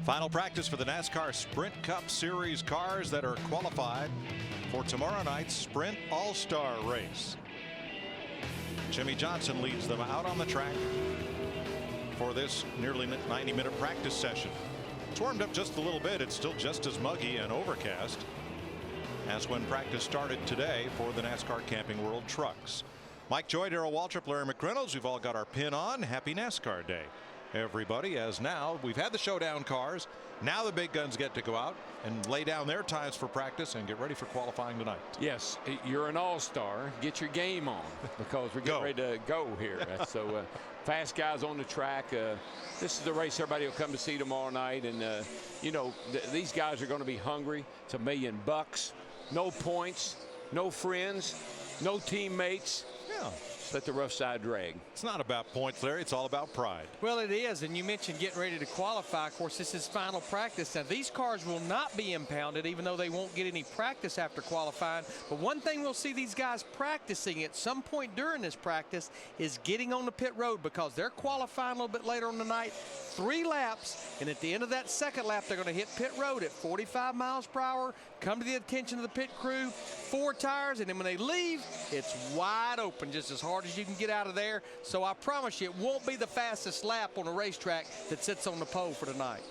Final practice for the NASCAR Sprint Cup Series cars that are qualified for tomorrow night's Sprint All-Star race. Jimmie Johnson leads them out on the track for this nearly 90-minute practice session. It's warmed up just a little bit. It's still just as muggy and overcast as when practice started today for the NASCAR Camping World trucks. Mike Joy, Darrell Waltrip, Larry McReynolds, we've all got our pin on. Happy NASCAR Day, everybody, as now we've had the showdown cars. Now the big guns get to go out and lay down their times for practice and get ready for qualifying tonight. Yes, you're an all-star. Get your game on, because we're getting ready to go here. So fast guys on the track. This is the race everybody will come to see tomorrow night. And you know, these guys are going to be hungry. It's $1 million. No points, no friends, no teammates. Yeah. Let the rough side drag. It's not about points, Larry. It's all about pride. Well, it is. And you mentioned getting ready to qualify. Of course, this is final practice. Now, these cars will not be impounded, even though they won't get any practice after qualifying. But one thing we'll see these guys practicing at some point during this practice is getting on the pit road, because they're qualifying a little bit later on the night. 3 laps, and at the end of that second lap, they're going to hit pit road at 45 miles per hour, come to the attention of the pit crew, 4 tires, and then when they leave, it's wide open, just as hard as you can get out of there. So I promise you, it won't be the fastest lap on a racetrack that sits on the pole for tonight.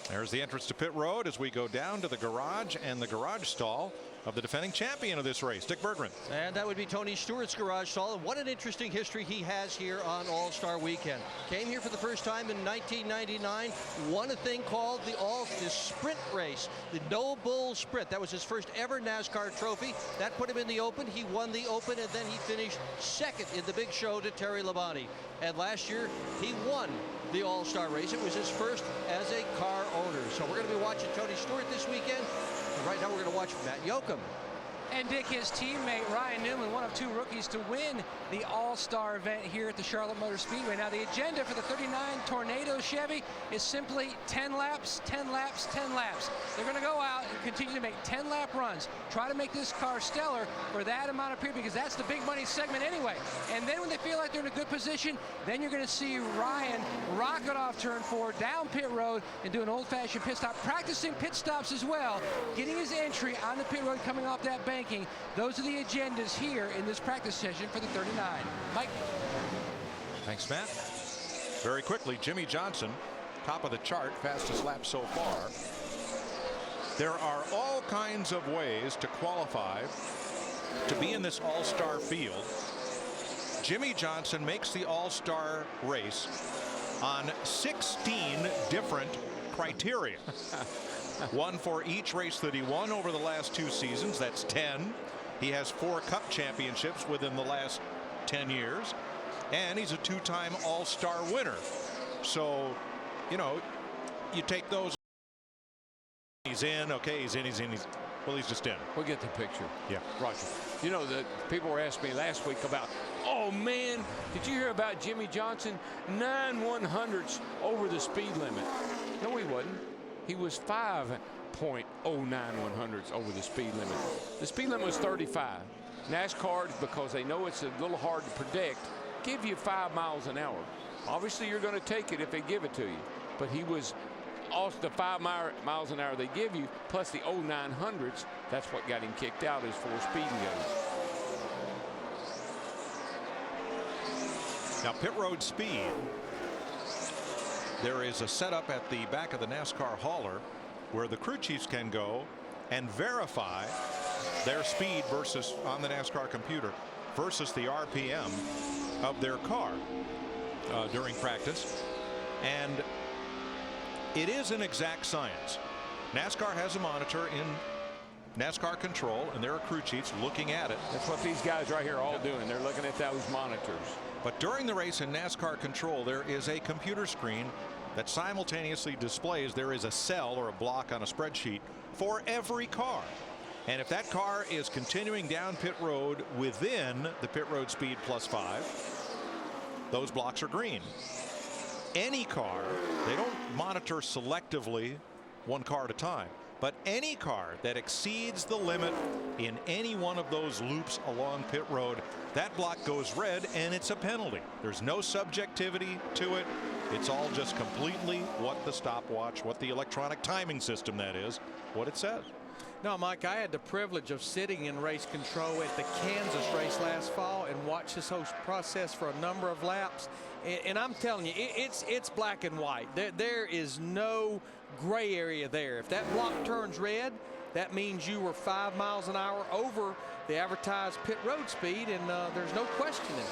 There's the entrance to pit road as we go down to the garage and the garage stall of the defending champion of this race, Dick Berggren. And that would be Tony Stewart's garage stall. And what an interesting history he has here on All-Star Weekend. Came here for the first time in 1999, won a thing called the sprint race, the No Bull Sprint. That was his first ever NASCAR trophy. That put him in the Open. He won the Open, and then he finished second in the big show to Terry Labonte. And last year, he won the All-Star race. It was his first as a car owner. So we're going to be watching Tony Stewart this weekend. And right now we're going to watch Matt Yoakum. And Dick, his teammate Ryan Newman, one of 2 rookies to win the All-Star event here at the Charlotte Motor Speedway. Now the agenda for the 39 Tornado Chevy is simply 10 laps, 10 laps, 10 laps. They're going to go out and continue to make 10-lap runs, try to make this car stellar for that amount of period, because that's the big money segment anyway. And then when they feel like they're in a good position, then you're going to see Ryan rocket off turn 4, down pit road, and do an old-fashioned pit stop, practicing pit stops as well, getting his entry on the pit road coming off that bank. Those are the agendas here in this practice session for the 39. Mike. Thanks, Matt. Very quickly, Jimmie Johnson, top of the chart, fastest lap so far. There are all kinds of ways to qualify to be in this all-star field. Jimmie Johnson makes the all-star race on 16 different criteria. One for each race that he won over the last 2 seasons. That's 10. He has 4 Cup championships within the last 10 years. And he's a 2-time All-Star winner. So, you know, you take those. He's in. Okay, he's in. Well, he's just in. We'll get the picture. Yeah. Roger. You know, the people were asking me last week about, oh, man, did you hear about Jimmie Johnson? 9 100ths over the speed limit. No, he wasn't. He was 5.09 100ths over the speed limit. The speed limit was 35. NASCAR, because they know it's a little hard to predict, give you 5 miles an hour. Obviously, you're going to take it if they give it to you. But he was off the 5 miles an hour they give you, plus the 09 hundredths. That's what got him kicked out as far as speeding goes. Now, pit road speed. There is a setup at the back of the NASCAR hauler where the crew chiefs can go and verify their speed versus on the NASCAR computer versus the RPM of their car during practice. And it is an exact science. NASCAR has a monitor in NASCAR control, and there are crew chiefs looking at it. That's what these guys right here are all doing. They're looking at those monitors. But during the race in NASCAR control, there is a computer screen that simultaneously displays there is a cell or a block on a spreadsheet for every car. And if that car is continuing down pit road within the pit road speed +5, those blocks are green. Any car, they don't monitor selectively one car at a time, but any car that exceeds the limit in any one of those loops along pit road, that block goes red and it's a penalty. There's no subjectivity to it. It's all just completely what the stopwatch, what the electronic timing system that is, what it says. No, Mike, I had the privilege of sitting in race control at the Kansas race last fall and watched this whole process for a number of laps. And I'm telling you, it's black and white. There is no gray area there. If that block turns red, that means you were 5 miles an hour over the advertised pit road speed, and there's no questioning it.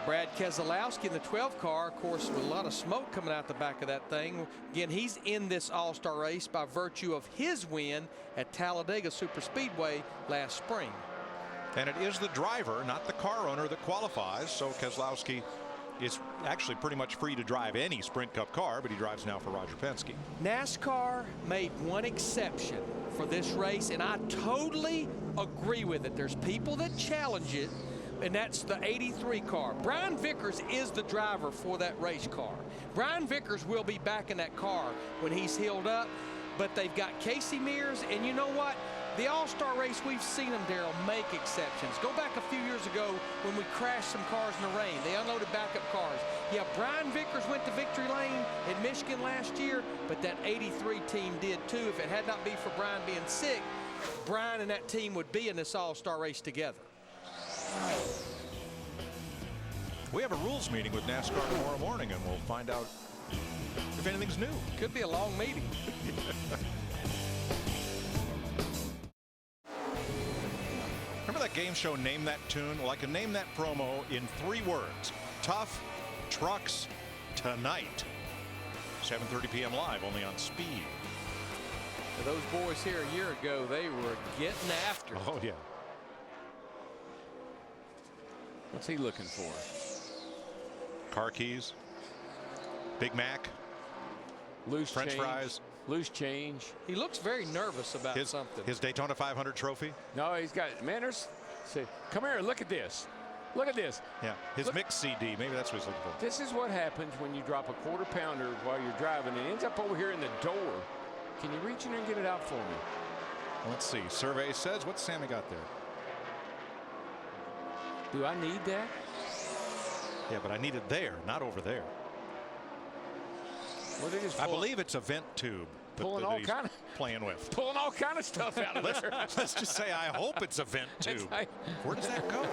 Brad Keselowski in the 12 car, of course, with a lot of smoke coming out the back of that thing. Again, he's in this all-star race by virtue of his win at Talladega Superspeedway last spring. And it is the driver, not the car owner, that qualifies. So Keselowski is actually pretty much free to drive any Sprint Cup car, but he drives now for Roger Penske. NASCAR made one exception for this race, and I totally agree with it. There's people that challenge it, and that's the 83 car. Brian Vickers is the driver for that race car. Brian Vickers will be back in that car when he's healed up, but they've got Casey Mears, and you know what? The All-Star race, we've seen them, Darrell, make exceptions. Go back a few years ago when we crashed some cars in the rain. They unloaded backup cars. Yeah, Brian Vickers went to victory lane in Michigan last year, but that 83 team did too. If it had not been for Brian being sick, Brian and that team would be in this All-Star race together. We have a rules meeting with NASCAR tomorrow morning, and we'll find out if anything's new. Could be a long meeting. Remember that game show, Name That Tune? Well, I can name that promo in 3 words. Tough Trucks Tonight. 7:30 p.m. live, only on Speed. Those boys here a year ago, they were getting after it. Oh, yeah. What's he looking for? Car keys. Big Mac. Loose French change. fries. Loose change. He looks very nervous about something. His Daytona 500 trophy. No, he's got, man, there's, say, come here, look at this. Look at this. Yeah, his Look, mix CD. Maybe that's what he's looking for. This is what happens when you drop a quarter pounder while you're driving. It ends up over here in the door. Can you reach in there and get it out for me? Let's see. Survey says, what's Sammy got there? Do I need that? Yeah, but I need it there, not over there. Well, they just I believe it's a vent tube. pulling that all he's kind of playing with. Pulling all kind of stuff out of there. Let's just say I hope it's a vent tube. Where does that go?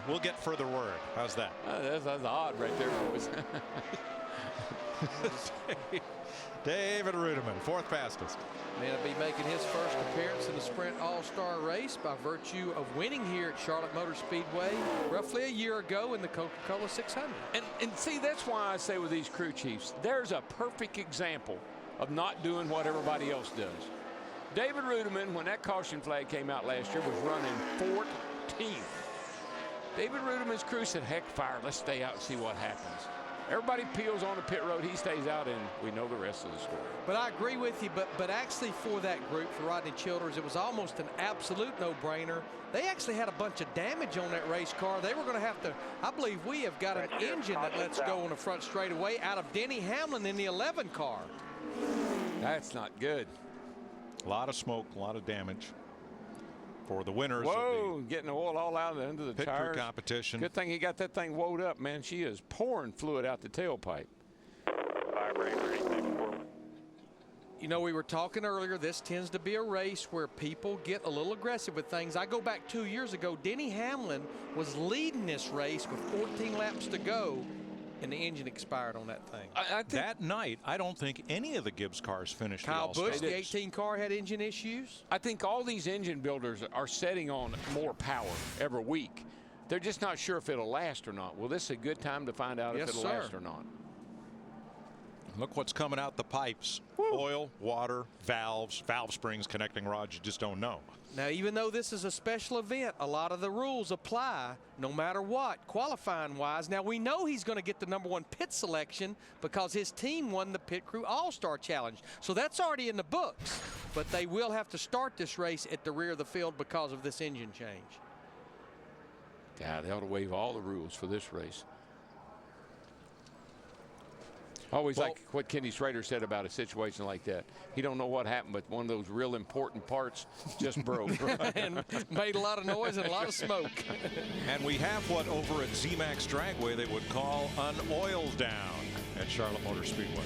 We'll get further word. How's that? That's odd right there, boys. David Rudiman, 4th fastest. Man will be making his first appearance in the Sprint All-Star race by virtue of winning here at Charlotte Motor Speedway roughly a year ago in the Coca-Cola 600. And see, that's why I say with these crew chiefs, there's a perfect example of not doing what everybody else does. David Rudiman, when that caution flag came out last year, was running 14th. David Rudiman's crew said, heck, fire, let's stay out and see what happens. Everybody peels on the pit road, he stays out, and we know the rest of the story. But I agree with you, but actually for that group, for Rodney Childers, it was almost an absolute no-brainer. They actually had a bunch of damage on that race car. They were going to have to, I believe we have got an engine that lets go on the front straightaway out of Denny Hamlin in the 11 car. That's not good. A lot of smoke, a lot of damage for the winners Whoa, of getting the oil all out into the the pit crew tires. competition. Good thing he got that thing woed up, man. She is pouring fluid out the tailpipe. You know, we were talking earlier, this tends to be a race where people get a little aggressive with things. I go back 2 years ago, Denny Hamlin was leading this race with 14 laps to go, and the engine expired on that thing. I think That night, I don't think any of the Gibbs cars finished Kyle the All-Star. Busch, the 18 car, had engine issues. I think all these engine builders are setting on more power every week. They're just not sure if it'll last or not. Well, this is a good time to find out if it'll last or not. Look what's coming out the pipes. Woo. Oil, water, valves, valve springs, connecting rods. You just don't know. Now, even though this is a special event, a lot of the rules apply no matter what, qualifying-wise. Now, we know he's going to get the #1 pit selection because his team won the Pit Crew All-Star Challenge. So that's already in the books. But they will have to start this race at the rear of the field because of this engine change. Yeah, they ought to waive all the rules for this race. Always like what Kenny Schrader said about a situation like that. He don't know what happened, but one of those real important parts just broke. And made a lot of noise and a lot of smoke. And we have what over at Z-Max Dragway they would call an oil down at Charlotte Motor Speedway.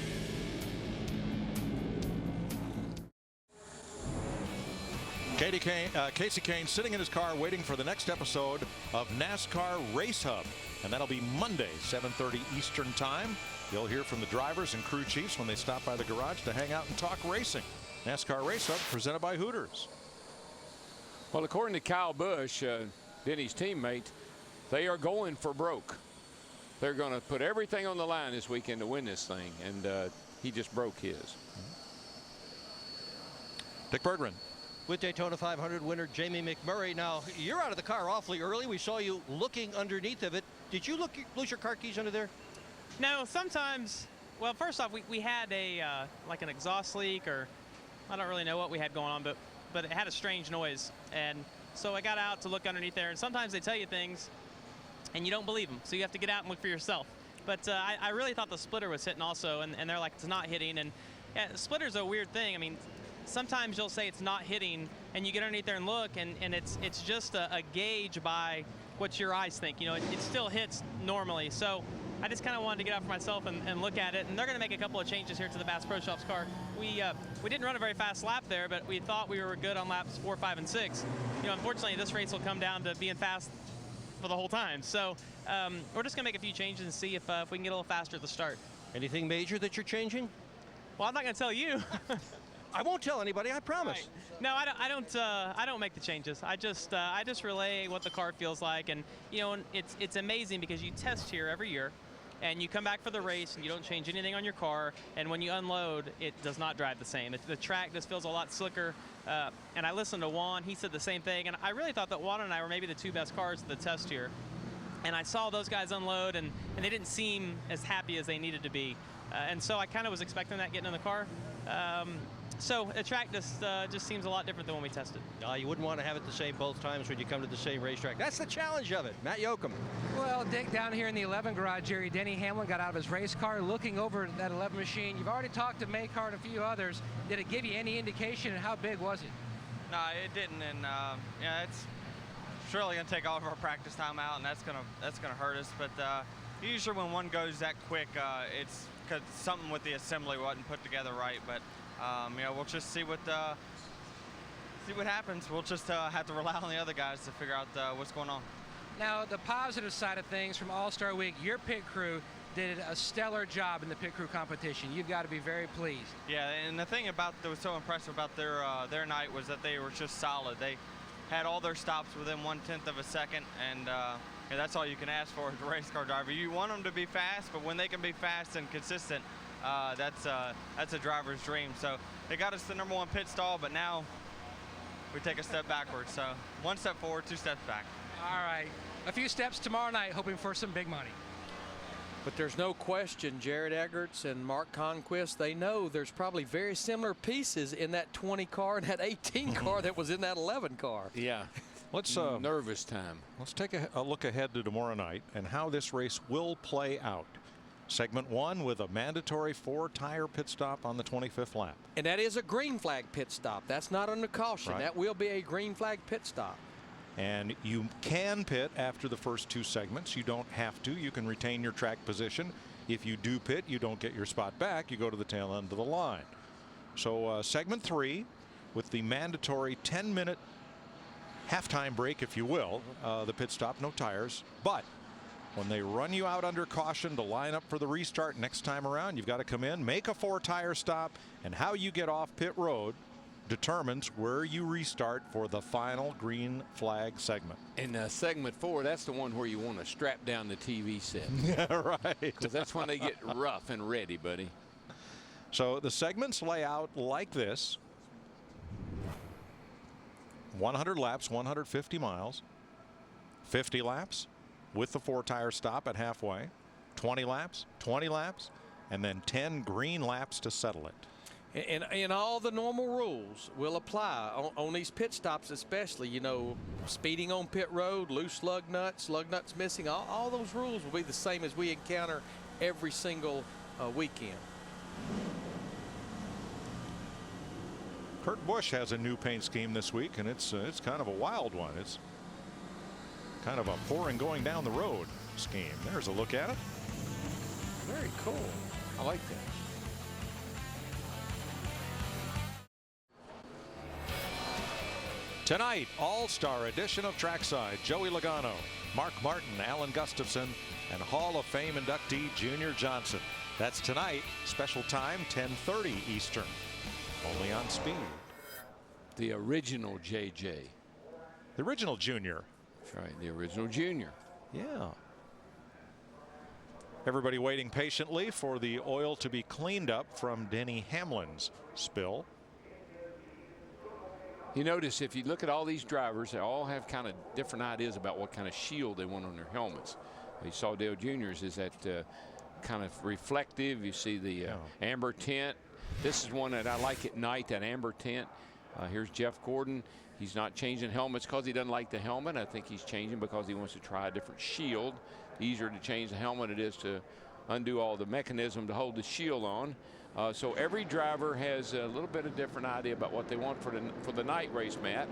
Casey Kane sitting in his car waiting for the next episode of NASCAR Race Hub. And that'll be Monday, 7:30 Eastern Time. You'll hear from the drivers and crew chiefs when they stop by the garage to hang out and talk racing. NASCAR Race Hub presented by Hooters. Well, according to Kyle Busch, Denny's teammate, they are going for broke. They're going to put everything on the line this weekend to win this thing, and he just broke his. Dick Berggren. With Daytona 500 winner Jamie McMurray. Now, you're out of the car awfully early. We saw you looking underneath of it. Did you lose your car keys under there? No, sometimes. Well, first off, we had a like an exhaust leak, or I don't really know what we had going on, but it had a strange noise, and so I got out to look underneath there. And sometimes they tell you things, and you don't believe them, so you have to get out and look for yourself. But I really thought the splitter was hitting also, and they're like, it's not hitting. And yeah, the splitter's a weird thing. I mean, sometimes you'll say it's not hitting, and you get underneath there and look, and it's just a gauge by what your eyes think. You know, it still hits normally. So I just kind of wanted to get out for myself and look at it. And they're going to make a couple of changes here to the Bass Pro Shops car. We didn't run a very fast lap there, but we thought we were good on laps 4, 5, and 6. You know, unfortunately, this race will come down to being fast for the whole time. So we're just going to make a few changes and see if we can get a little faster at the start. Anything major that you're changing? Well, I'm not going to tell you. I won't tell anybody, I promise. Right. No, I don't make the changes. I just relay what the car feels like, and you know, it's amazing because you test here every year, and you come back for the race and you don't change anything on your car, and when you unload, it does not drive the same. The track just feels a lot slicker. And I listened to Juan; he said the same thing, and I really thought that Juan and I were maybe the two best cars at the test here. And I saw those guys unload, and they didn't seem as happy as they needed to be, and so I kind of was expecting that getting in the car. So the track just seems a lot different than when we tested. You wouldn't want to have it the same both times when you come to the same racetrack. That's the challenge of it. Matt Yoakum. Well, Dick, down here in the 11 garage, Jerry Denny Hamlin got out of his race car looking over that 11 machine. You've already talked to Maycar and a few others. Did it give you any indication, and how big was it? No, it didn't, and yeah, it's really going to take all of our practice time out, and that's gonna hurt us. But usually when one goes that quick, it's because something with the assembly wasn't put together right. But you know, we'll just see what happens. We'll just have to rely on the other guys to figure out what's going on. Now, the positive side of things from All-Star Week, your pit crew did a stellar job in the pit crew competition. You've got to be very pleased. Yeah, and the thing that was so impressive about their night was that they were just solid. They had all their stops within 1/10 of a second, and yeah, that's all you can ask for as a race car driver. You want them to be fast, but when they can be fast and consistent, that's a driver's dream. So they got us the #1 pit stall, but now we take a step backwards. So 1 step forward, 2 steps back. All right, a few steps tomorrow night, hoping for some big money. But there's no question, Jared Eggerts and Mark Conquist, they know there's probably very similar pieces in that 20 car and that 18 car that was in that 11 car. Yeah. Let's nervous time. Let's take a look ahead to tomorrow night and how this race will play out. Segment 1 with a mandatory 4-tire pit stop on the 25th lap. And that is a green flag pit stop. That's not under caution. Right. That will be a green flag pit stop. And you can pit after the first 2 segments. You don't have to. You can retain your track position. If you do pit, you don't get your spot back. You go to the tail end of the line. So segment 3 with the mandatory 10-minute halftime break, if you will, the pit stop, no tires. But when they run you out under caution to line up for the restart next time around, you've got to come in, make a 4-tire stop, and how you get off pit road determines where you restart for the final green flag segment. In segment 4, that's the one where you want to strap down the TV set. Yeah, right. Because that's when they get rough and ready, buddy. So the segments lay out like this. 100 laps, 150 miles, 50 laps with the 4-tire stop at halfway, 20 laps, 20 laps, and then 10 green laps to settle it. And all the normal rules will apply on these pit stops, especially, you know, speeding on pit road, loose lug nuts missing, all those rules will be the same as we encounter every single weekend. Kurt Busch has a new paint scheme this week, and it's kind of a wild one. It's kind of a pouring going down the road scheme. There's a look at it. Very cool. I like that. Tonight, all-star edition of Trackside. Joey Logano, Mark Martin, Alan Gustafson, and Hall of Fame inductee Junior Johnson. That's tonight. Special time, 10:30 Eastern. Only on Speed. The original JJ. The original Junior. That's right. The original Junior. Yeah. Everybody waiting patiently for the oil to be cleaned up from Denny Hamlin's spill. You notice if you look at all these drivers, they all have kind of different ideas about what kind of shield they want on their helmets. You saw Dale Jr.'s is that kind of reflective. You see the amber tint. This is one that I like at night, that amber tint. Here's Jeff Gordon. He's not changing helmets because he doesn't like the helmet. I think he's changing because he wants to try a different shield. Easier to change the helmet it is to undo all the mechanism to hold the shield on. So every driver has a little bit of different idea about what they want for the night race, Matt.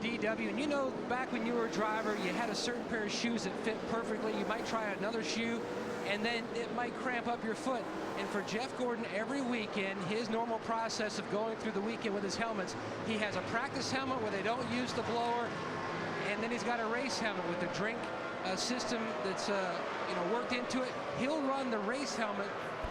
DW, and you know, back when you were a driver, you had a certain pair of shoes that fit perfectly. You might try another shoe, and then it might cramp up your foot. And for Jeff Gordon, every weekend, his normal process of going through the weekend with his helmets, he has a practice helmet where they don't use the blower, and then he's got a race helmet with the drink system that's worked into it. He'll run the race helmet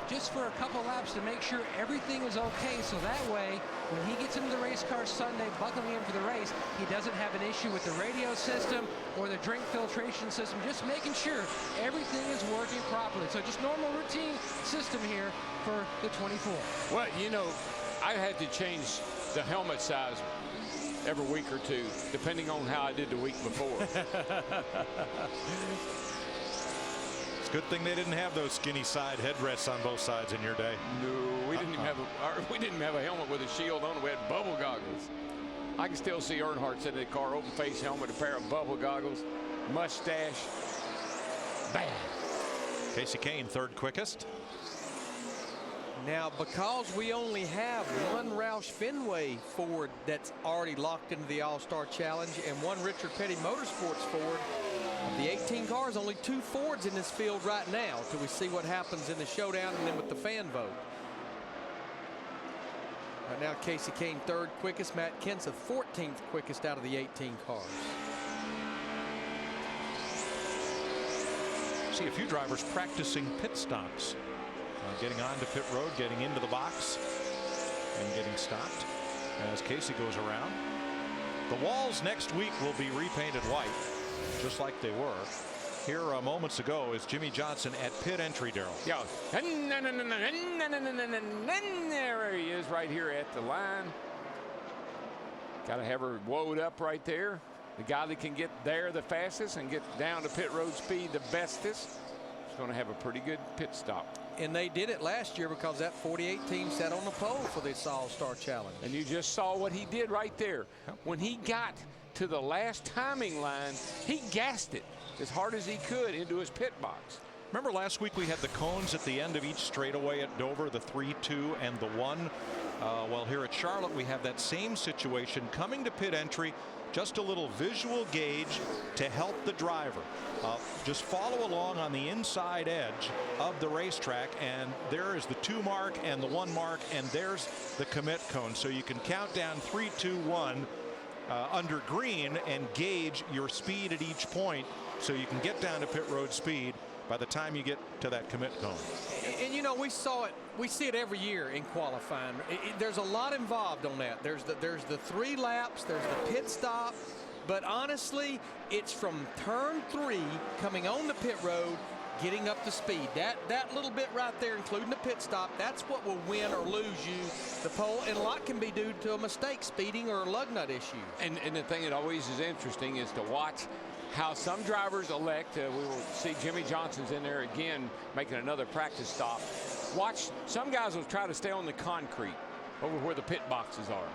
just for a couple laps to make sure everything is okay, so that way when he gets into the race car Sunday buckling in for the race, he doesn't have an issue with the radio system or the drink filtration system, just making sure everything is working properly. So just normal routine system here for the 24. Well, you know, I had to change the helmet size every week or two depending on how I did the week before. Good thing they didn't have those skinny side headrests on both sides in your day. No, we didn't even have a helmet with a shield on it. We had bubble goggles. I can still see Earnhardt sitting in the car, open face helmet, a pair of bubble goggles, mustache. Bam. Casey Kane, third quickest. Now, because we only have one Roush Fenway Ford that's already locked into the All-Star Challenge and one Richard Petty Motorsports Ford, of the 18 cars, only 2 Fords in this field right now till we see what happens in the showdown and then with the fan vote. Right now, Casey Kane third quickest, Matt Kenseth 14th quickest out of the 18 cars. See a few drivers practicing pit stops. Getting onto pit road, getting into the box, and getting stopped as Casey goes around. The walls next week will be repainted white, just like they were. Here moments ago is Jimmy Johnson at pit entry, Darrell. Yeah. There he is right here at the line. Got to have her woed up right there. The guy that can get there the fastest and get down to pit road speed the bestest is going to have a pretty good pit stop. And they did it last year because that 48 team sat on the pole for this All-Star Challenge. And you just saw what he did right there. When he got to the last timing line, he gassed it as hard as he could into his pit box. Remember last week we had the cones at the end of each straightaway at Dover, the 3, 2, and the 1. Well, here at Charlotte we have that same situation coming to pit entry. Just a little visual gauge to help the driver. Just follow along on the inside edge of the racetrack, and there is the 2 mark and the 1 mark, and there's the commit cone. So you can count down 3, 2, 1 under green and gauge your speed at each point so you can get down to pit road speed by the time you get to that commit cone. And you know, we see it every year in qualifying. There's a lot involved on that. There's the 3 laps, there's the pit stop, but honestly, it's from turn 3 coming on the pit road, getting up to speed. That little bit right there, including the pit stop, that's what will win or lose you the pole, and a lot can be due to a mistake, speeding or lug nut issue. And the thing that always is interesting is to watch how some drivers elect. We will see Jimmy Johnson's in there again making another practice stop. Watch, some guys will try to stay on the concrete over where the pit boxes are.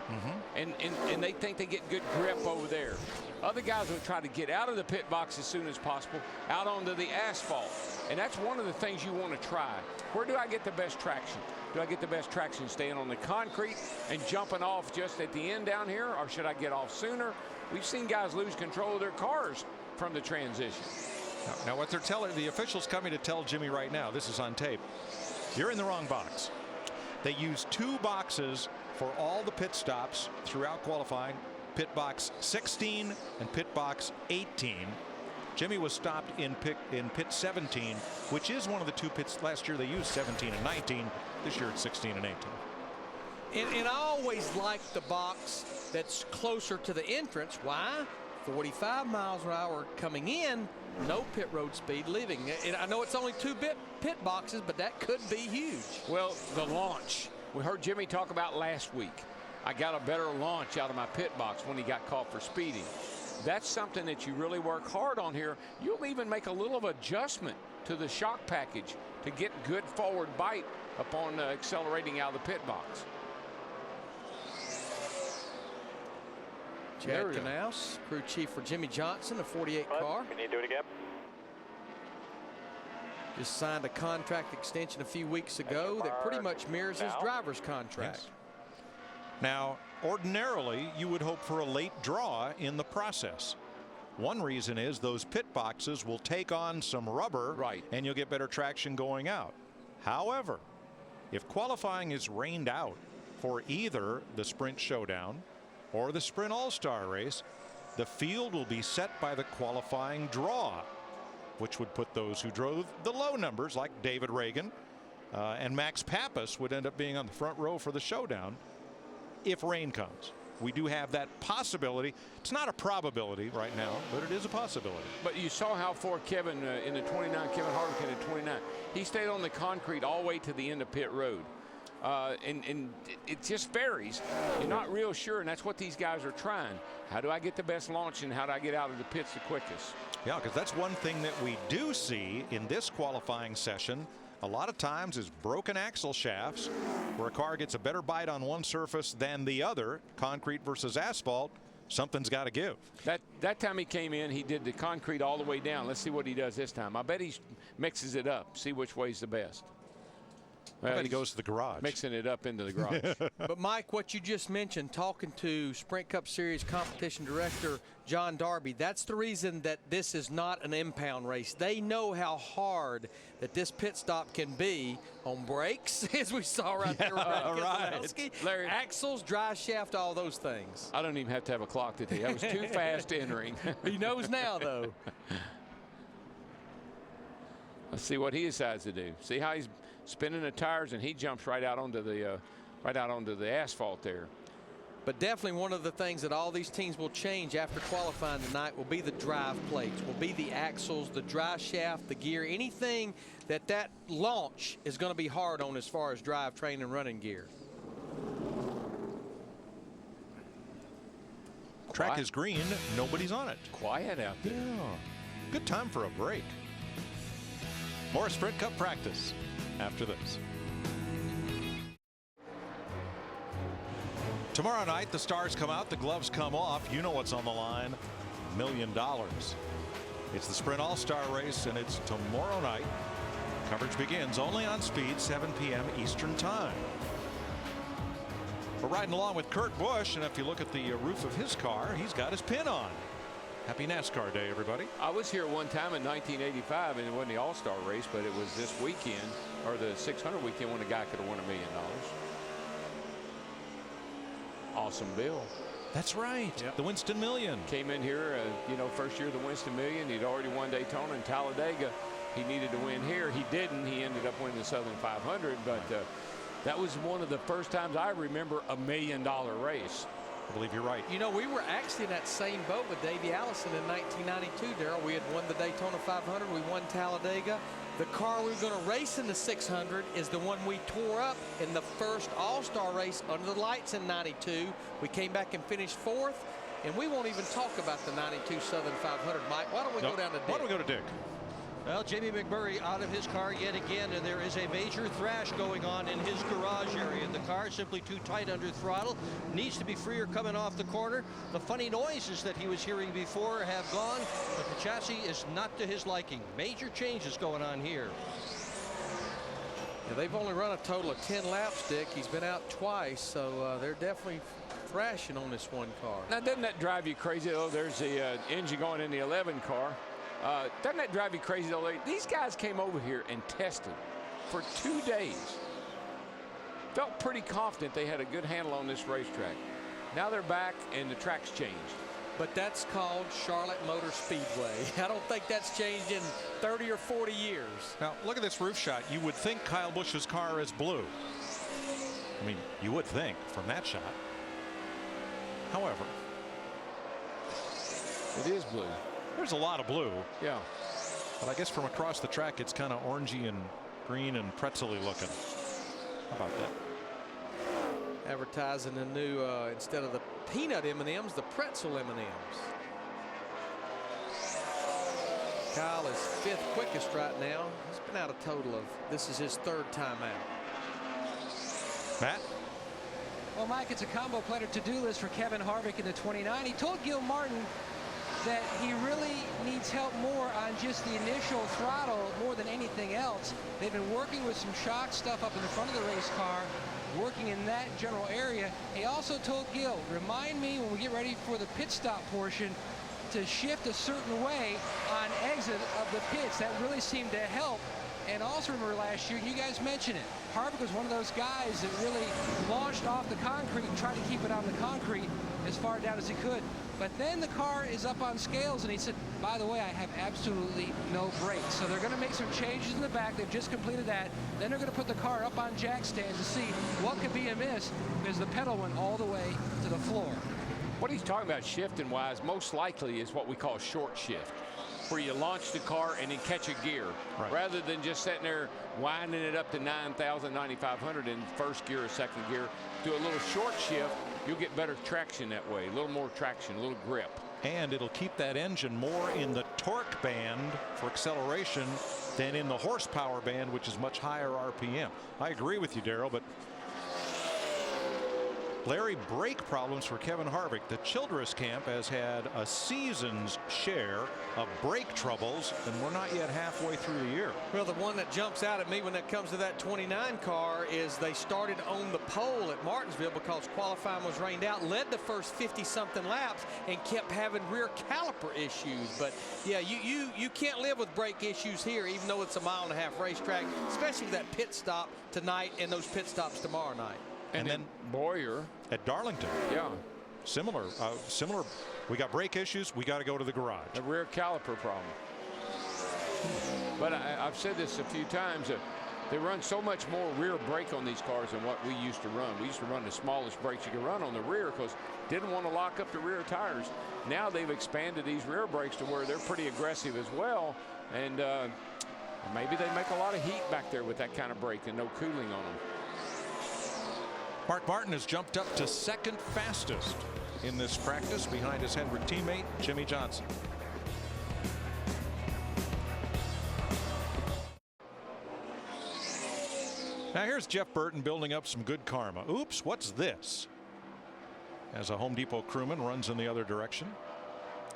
And they think they get good grip over there. Other guys will try to get out of the pit box as soon as possible, out onto the asphalt. And that's one of the things you want to try. Where do I get the best traction? Do I get the best traction staying on the concrete and jumping off just at the end down here, or should I get off sooner? We've seen guys lose control of their cars from the transition. Now what they're telling, the officials coming to tell Jimmy right now, this is on tape, you're in the wrong box. They use 2 boxes for all the pit stops throughout qualifying, pit box 16 and pit box 18. Jimmy was stopped in pit 17, which is one of the 2 pits. Last year they used 17 and 19. This year it's 16 and 18. And I always like the box that's closer to the entrance. Why? 45 miles an hour coming in, no pit road speed leaving. And I know it's only 2 pit boxes, but that could be huge. Well, the launch. We heard Jimmy talk about last week. I got a better launch out of my pit box when he got caught for speeding. That's something that you really work hard on here. You'll even make a little of adjustment to the shock package to get good forward bite upon accelerating out of the pit box. Chad Knaus, crew chief for Jimmy Johnson, a 48 car. Can you do it again? Just signed a contract extension a few weeks ago that pretty much mirrors his driver's contract. Yes. Now, ordinarily, you would hope for a late draw in the process. One reason is those pit boxes will take on some rubber, and you'll get better traction going out. However, if qualifying is rained out for either the Sprint Showdown or the Sprint All-Star Race, the field will be set by the qualifying draw, which would put those who drove the low numbers, like David Reagan and Max Pappas, would end up being on the front row for the showdown if rain comes. We do have that possibility. It's not a probability right now, but it is a possibility. But you saw how far Kevin in the 29, Kevin Harvick in the 29, he stayed on the concrete all the way to the end of pit road. And it just varies. You're not real sure, and that's what these guys are trying. How do I get the best launch, and how do I get out of the pits the quickest? Yeah, because that's one thing that we do see in this qualifying session a lot of times is broken axle shafts, where a car gets a better bite on one surface than the other, concrete versus asphalt. Something's got to give. That time he came in, he did the concrete all the way down. Let's see what he does this time. I bet he mixes it up, see which way's the best. I bet he goes to the garage. Mixing it up into the garage. But Mike, what you just mentioned, talking to Sprint Cup Series competition director John Darby, that's the reason that this is not an impound race. They know how hard that this pit stop can be on brakes, as we saw right there. Larry, axles, dry shaft, all those things. I don't even have to have a clock today. That was too fast entering. He knows now, though. Let's see what he decides to do. See how he's spinning the tires, and he jumps right out onto the asphalt there. But definitely one of the things that all these teams will change after qualifying tonight will be the drive plates, will be the axles, the dry shaft, the gear, anything that launch is going to be hard on as far as drive, train, and running gear. Track is green, nobody's on it. Quiet out there. Yeah. Good time for a break. More Sprint Cup practice after this. Tomorrow night, the stars come out, the gloves come off. You know what's on the line, $1 million. It's the Sprint All-Star Race, and it's tomorrow night. Coverage begins only on Speed, 7 p.m. Eastern Time. We're riding along with Kurt Busch, and if you look at the roof of his car, he's got his pin on. Happy NASCAR Day, everybody. I was here one time in 1985, and it wasn't the All-Star Race, but it was this weekend, or the 600 weekend, when a guy could have won $1 million. Awesome bill. That's right. Yep. The Winston Million. Came in here, first year of the Winston Million. He'd already won Daytona and Talladega. He needed to win here. He didn't. He ended up winning the Southern 500, but that was one of the first times I remember a $1 million race. I believe you're right. You know, we were actually in that same boat with Davey Allison in 1992, Darrell. We had won the Daytona 500. We won Talladega. The car we were going to race in the 600 is the one we tore up in the first All-Star race under the lights in 92. We came back and finished 4th, and we won't even talk about the 92 Southern 500. Mike, why don't we go down to Dick? Why don't we go to Dick? Well, Jamie McMurray out of his car yet again, and there is a major thrash going on in his garage area. The car simply too tight under throttle, needs to be freer coming off the corner. The funny noises that he was hearing before have gone, but the chassis is not to his liking. Major changes going on here. Yeah, they've only run a total of 10 laps, Dick. He's been out twice, so they're definitely thrashing on this one car. Now, doesn't that drive you crazy, though? There's the engine going in the 11 car. Doesn't that drive you crazy, though? These guys came over here and tested for 2 days. Felt pretty confident they had a good handle on this racetrack. Now they're back, and the track's changed. But that's called Charlotte Motor Speedway. I don't think that's changed in 30 or 40 years. Now, look at this roof shot. You would think Kyle Busch's car is blue. I mean, you would think from that shot. However, it is blue. There's a lot of blue. Yeah. But I guess from across the track, it's kind of orangey and green and pretzel-y looking. How about that? Advertising the new, instead of the peanut M&Ms, the pretzel M&Ms. Kyle is 5th quickest right now. He's been out a total of, this is his 3rd time out. Matt? Well, Mike, it's a combo platter to-do list for Kevin Harvick in the 29. He told Gil Martin that he really needs help more on just the initial throttle more than anything else. They've been working with some shock stuff up in the front of the race car, working in that general area. He also told Gil, remind me when we get ready for the pit stop portion to shift a certain way on exit of the pits. That really seemed to help. And also remember last year, you guys mentioned it, Harvick was one of those guys that really launched off the concrete and tried to keep it on the concrete as far down as he could. But then the car is up on scales, and he said, by the way, I have absolutely no brakes. So they're going to make some changes in the back. They've just completed that. Then they're going to put the car up on jack stands to see what could be amiss, because the pedal went all the way to the floor. What he's talking about shifting-wise most likely is what we call short shift, where you launch the car and then catch a gear, rather than just sitting there winding it up to 9,000, 9,500 in first gear or second gear. Do a little short shift, you'll get better traction that way, a little more traction, a little grip. And it'll keep that engine more in the torque band for acceleration than in the horsepower band, which is much higher RPM. I agree with you, Darrell, but Larry, brake problems for Kevin Harvick. The Childress camp has had a season's share of brake troubles, and we're not yet halfway through the year. Well, the one that jumps out at me when it comes to that 29 car is they started on the pole at Martinsville because qualifying was rained out, led the first 50-something laps, and kept having rear caliper issues. But yeah, you can't live with brake issues here, even though it's a 1.5 mile racetrack, especially with that pit stop tonight and those pit stops tomorrow night. And then Boyer at Darlington. Yeah. Similar. We got brake issues. We got to go to the garage. A rear caliper problem. But I've said this a few times. They run so much more rear brake on these cars than what we used to run. We used to run the smallest brakes you could run on the rear because didn't want to lock up the rear tires. Now they've expanded these rear brakes to where they're pretty aggressive as well. And maybe they make a lot of heat back there with that kind of brake and no cooling on them. Mark Martin has jumped up to 2nd fastest in this practice behind his Hendrick teammate, Jimmy Johnson. Now here's Jeff Burton building up some good karma. Oops, what's this? As a Home Depot crewman runs in the other direction.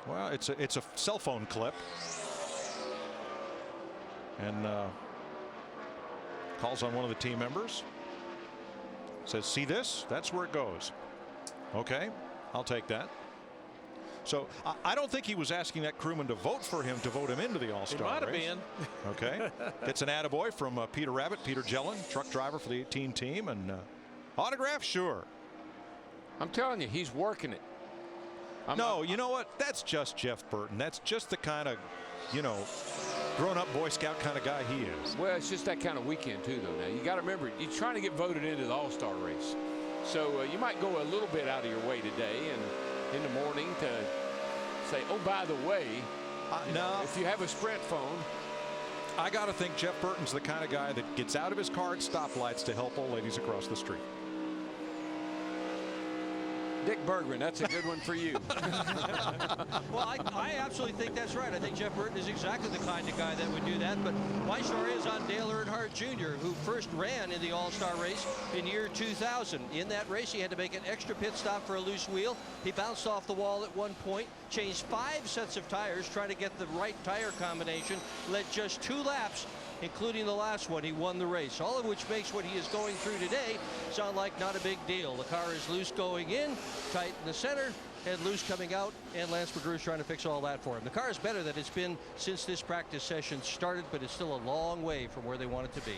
Well, it's a cell phone clip. And calls on one of the team members. Says, see this? That's where it goes. Okay, I'll take that. So I don't think he was asking that crewman to vote for him to vote him into the All-Star race. Might have been. Okay. Gets an attaboy from Peter Rabbit, Peter Jellin, truck driver for the 18 team. And autograph, sure. I'm telling you, he's working it. You know what? That's just Jeff Burton. That's just the kind of, grown-up Boy Scout kind of guy he is. Well, it's just that kind of weekend, too, though. Now, you got to remember, you're trying to get voted into the All-Star race. So you might go a little bit out of your way today and in the morning to say, oh, by the way, if you have a Sprint phone. I got to think Jeff Burton's the kind of guy that gets out of his car at stoplights to help old ladies across the street. Dick Bergman, that's a good one for you. Well, I absolutely think that's right. I think Jeff Burton is exactly the kind of guy that would do that. But my story is on Dale Earnhardt Jr., who first ran in the All-Star race in year 2000. In that race, he had to make an extra pit stop for a loose wheel. He bounced off the wall at one point, changed 5 sets of tires trying to get the right tire combination, led just 2 laps, including the last one. He won the race, all of which makes what he is going through today sound like not a big deal. The car is loose going in, tight in the center, and loose coming out, and Lance McGrew is trying to fix all that for him. The car is better than it's been since this practice session started, but it's still a long way from where they want it to be.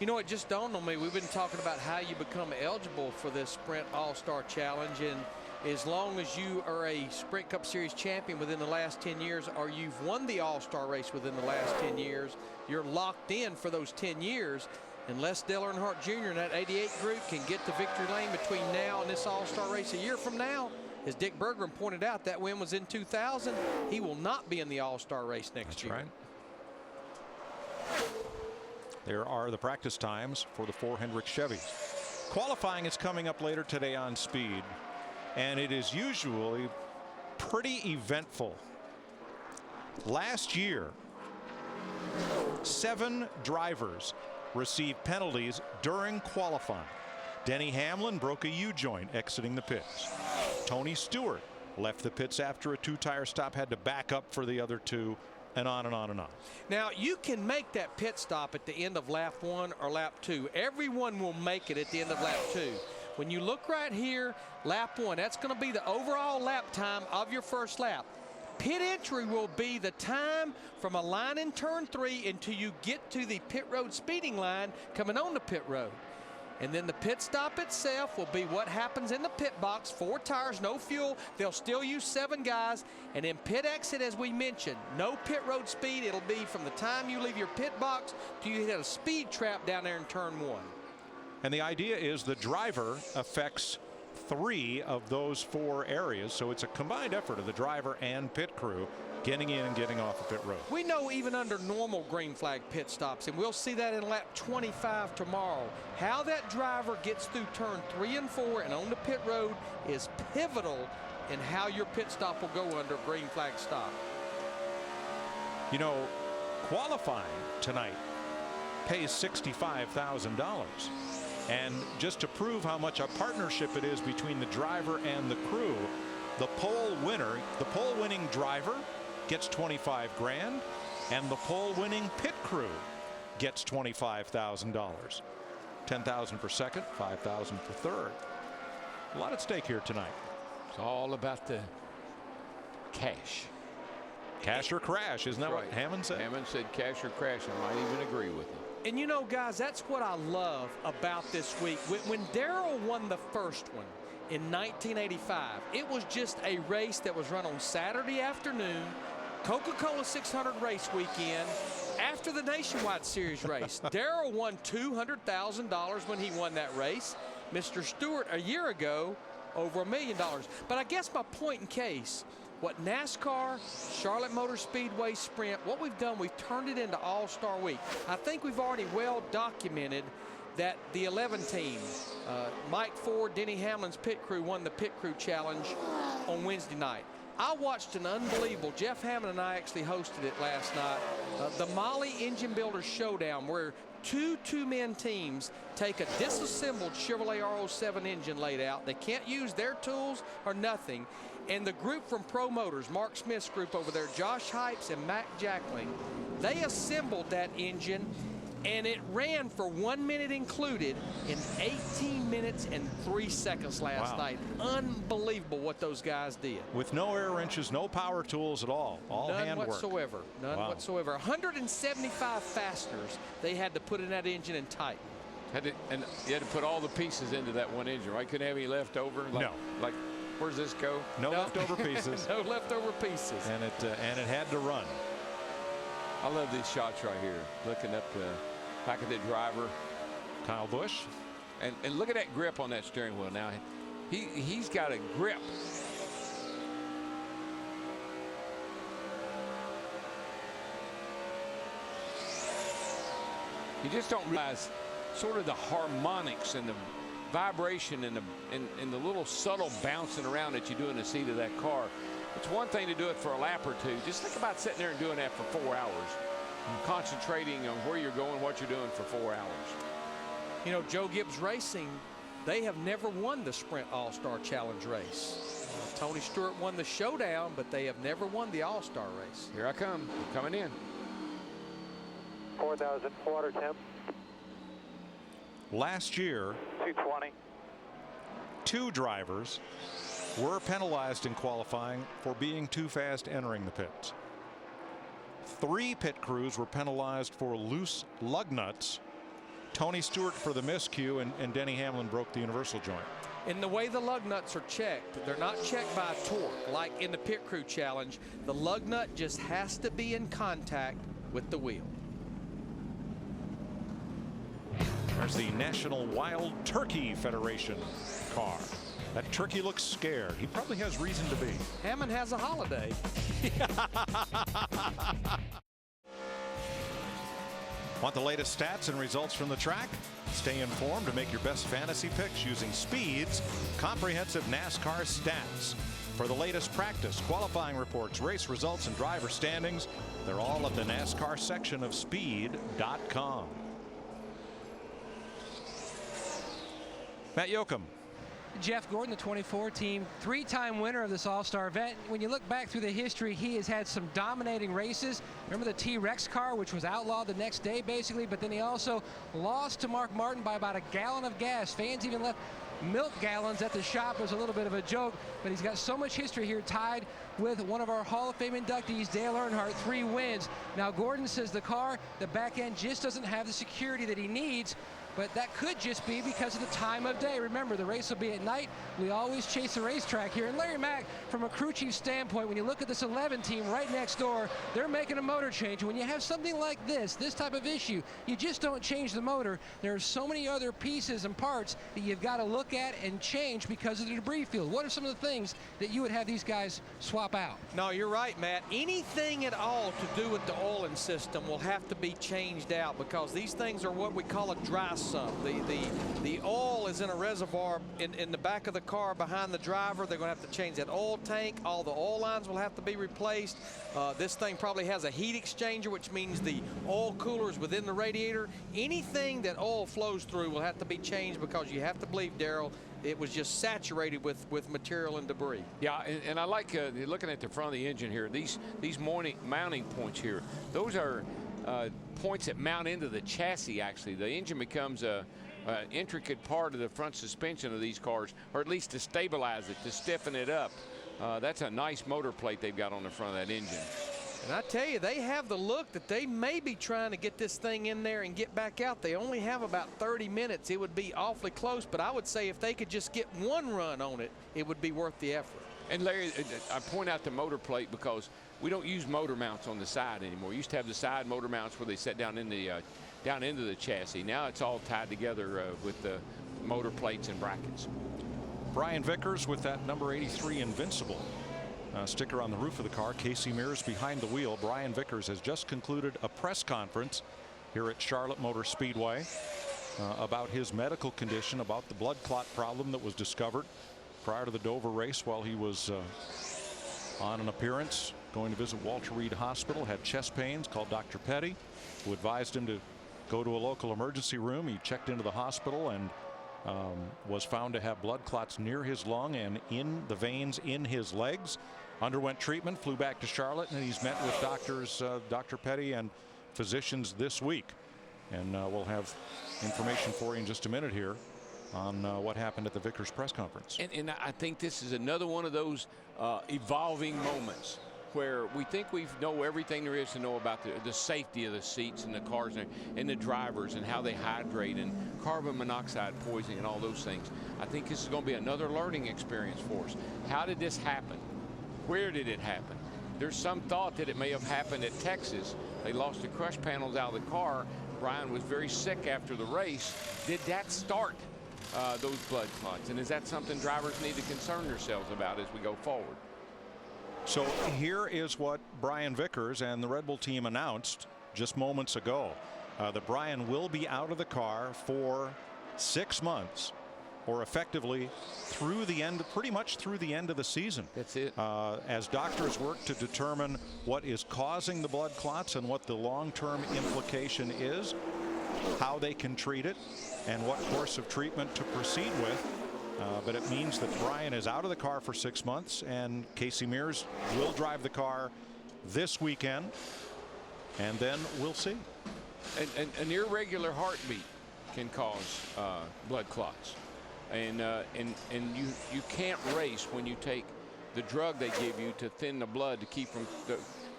You know, it just dawned on me, we've been talking about how you become eligible for this Sprint All-Star Challenge, and as long as you are a Sprint Cup Series champion within the last 10 years, or you've won the All-Star race within the last 10 years, you're locked in for those 10 years. Unless Dale Earnhardt Jr. and that 88 group can get to victory lane between now and this All-Star race a year from now, as Dick Bergman pointed out, that win was in 2000. He will not be in the All-Star race next year. Right. There are the practice times for the 4 Hendrick Chevys. Qualifying is coming up later today on Speed, and it is usually pretty eventful. Last year, 7 drivers received penalties during qualifying. Denny Hamlin broke a U-joint exiting the pits. Tony Stewart left the pits after a 2-tire stop, had to back up for the other 2, and on and on and on. Now, you can make that pit stop at the end of lap 1 or lap 2. Everyone will make it at the end of lap 2. When you look right here, lap 1, that's going to be the overall lap time of your first lap. Pit entry will be the time from a line in turn 3 until you get to the pit road speeding line coming on the pit road. And then the pit stop itself will be what happens in the pit box. 4 tires, no fuel. They'll still use 7 guys. And then pit exit, as we mentioned, no pit road speed. It'll be from the time you leave your pit box to you hit a speed trap down there in turn 1. And the idea is the driver affects 3 of those 4 areas, so it's a combined effort of the driver and pit crew getting in and getting off the pit road. We know even under normal green flag pit stops, and we'll see that in lap 25 tomorrow, how that driver gets through turn 3 and 4 and on the pit road is pivotal in how your pit stop will go under a green flag stop. You know, qualifying tonight pays $65,000. And just to prove how much a partnership it is between the driver and the crew, the pole winning driver gets 25 grand, and the pole winning pit crew gets $25,000. 10,000 for second, 5,000 for third. A lot at stake here tonight. It's all about the cash. Cash or crash, isn't that what Hammond said? Hammond said cash or crash, and I might even agree with him. And you know, guys, that's what I love about this week. When Darrell won the first one in 1985, it was just a race that was run on Saturday afternoon, Coca-Cola 600 race weekend, after the Nationwide Series race. Darrell won $200,000 when he won that race. Mr. Stewart a year ago, over $1 million. But I guess my point in case, what NASCAR, Charlotte Motor Speedway, Sprint, what we've done, we've turned it into All-Star Week. I think we've already well documented that the 11 team, Mike Ford, Denny Hamlin's pit crew won the pit crew challenge on Wednesday night. I watched an unbelievable, Jeff Hammond and I actually hosted it last night, the Molly Engine Builders Showdown, where 2 two-man teams take a disassembled Chevrolet R07 engine laid out. They can't use their tools or nothing. And the group from Pro Motors, Mark Smith's group over there, Josh Hypes and Mac Jackling, they assembled that engine, and it ran for 1 minute included in 18 minutes and 3 seconds last night. Unbelievable what those guys did. With no air wrenches, no power tools at all handwork. None whatsoever. None whatsoever. 175 fasteners they had to put in that engine and tighten. And you had to put all the pieces into that one engine, right? Couldn't have any left over? No. Like, where's this go? No leftover pieces. No leftover pieces. And it had to run. I love these shots right here. Looking up back at the driver, Kyle Busch, and look at that grip on that steering wheel. Now he's got a grip. You just don't realize sort of the harmonics and vibration and the little subtle bouncing around that you do in the seat of that car. It's one thing to do it for a lap or two. Just think about sitting there and doing that for 4 hours, concentrating on where you're going, what you're doing for 4 hours. You know, Joe Gibbs Racing, they have never won the Sprint All-Star Challenge race. Tony Stewart won the Showdown, but they have never won the All-Star race. Here I come. I'm coming in. 4,000 water temp. Last year, 220. 2 drivers were penalized in qualifying for being too fast entering the pits. 3 pit crews were penalized for loose lug nuts. Tony Stewart for the miscue, and Denny Hamlin broke the universal joint. In the way the lug nuts are checked, they're not checked by torque like in the pit crew challenge. The lug nut just has to be in contact with the wheel. There's the National Wild Turkey Federation car. That turkey looks scared. He probably has reason to be. Hammond has a holiday. Want the latest stats and results from the track? Stay informed to make your best fantasy picks using Speed's comprehensive NASCAR stats. For the latest practice, qualifying reports, race results, and driver standings, they're all at the NASCAR section of Speed.com. Matt Yoakum. Jeff Gordon, the 24 team, 3-time winner of this All-Star event. When you look back through the history, he has had some dominating races. Remember the T-Rex car, which was outlawed the next day, basically, but then he also lost to Mark Martin by about a gallon of gas. Fans even left milk gallons at the shop. It was a little bit of a joke, but he's got so much history here, tied with one of our Hall of Fame inductees, Dale Earnhardt, 3 wins. Now, Gordon says the car, the back end, just doesn't have the security that he needs. But that could just be because of the time of day. Remember, the race will be at night. We always chase the racetrack here. And Larry Mack, from a crew chief standpoint, when you look at this 11 team right next door, they're making a motor change. When you have something like this type of issue, you just don't change the motor. There are so many other pieces and parts that you've got to look at and change because of the debris field. What are some of the things that you would have these guys swap out? No, you're right, Matt. Anything at all to do with the oiling system will have to be changed out because these things are what we call a dry sump. The oil is in a reservoir in the back of the car behind the driver. They're going to have to change that oil tank. All the oil lines will have to be replaced. This thing probably has a heat exchanger, which means the oil cooler is within the radiator. Anything that oil flows through will have to be changed because you have to believe, Darrell, it was just saturated with material and debris. Yeah, and I like looking at the front of the engine here. These mounting points here, those are points that mount into the chassis. Actually, the engine becomes a intricate part of the front suspension of these cars, or at least to stabilize it, to stiffen it up. That's a nice motor plate they've got on the front of that engine. And I tell you, they have the look that they may be trying to get this thing in there and get back out. They only have about 30 minutes. It would be awfully close, but I would say if they could just get one run on it, it would be worth the effort. And Larry, I point out the motor plate because we don't use motor mounts on the side anymore. We used to have the side motor mounts where they set down in the down into the chassis. Now it's all tied together with the motor plates and brackets. Brian Vickers with that number 83 Invincible sticker on the roof of the car. Casey Mears behind the wheel. Brian Vickers has just concluded a press conference here at Charlotte Motor Speedway about his medical condition, about the blood clot problem that was discovered prior to the Dover race while he was on an appearance going to visit Walter Reed Hospital. Had chest pains, called Dr. Petty, who advised him to go to a local emergency room. He checked into the hospital and was found to have blood clots near his lung and in the veins in his legs. Underwent treatment, flew back to Charlotte, and he's met with doctors, Dr. Petty and physicians this week. And we'll have information for you in just a minute here on what happened at the Vickers press conference. And I think this is another one of those evolving moments where we think we know everything there is to know about the safety of the seats and the cars and the drivers and how they hydrate and carbon monoxide poisoning and all those things. I think this is going to be another learning experience for us. How did this happen? Where did it happen? There's some thought that it may have happened at Texas. They lost the crush panels out of the car. Brian was very sick after the race. Did that start those blood clots? And is that something drivers need to concern themselves about as we go forward? So here is what Brian Vickers and the Red Bull team announced just moments ago, that Brian will be out of the car for 6 months or effectively through the end, pretty much through the end of the season. That's it. As doctors work to determine what is causing the blood clots and what the long-term implication is, how they can treat it, and what course of treatment to proceed with. But it means that Brian is out of the car for 6 months, and Casey Mears will drive the car this weekend, and then we'll see. An irregular heartbeat can cause blood clots, and you can't race when you take the drug they give you to thin the blood to keep from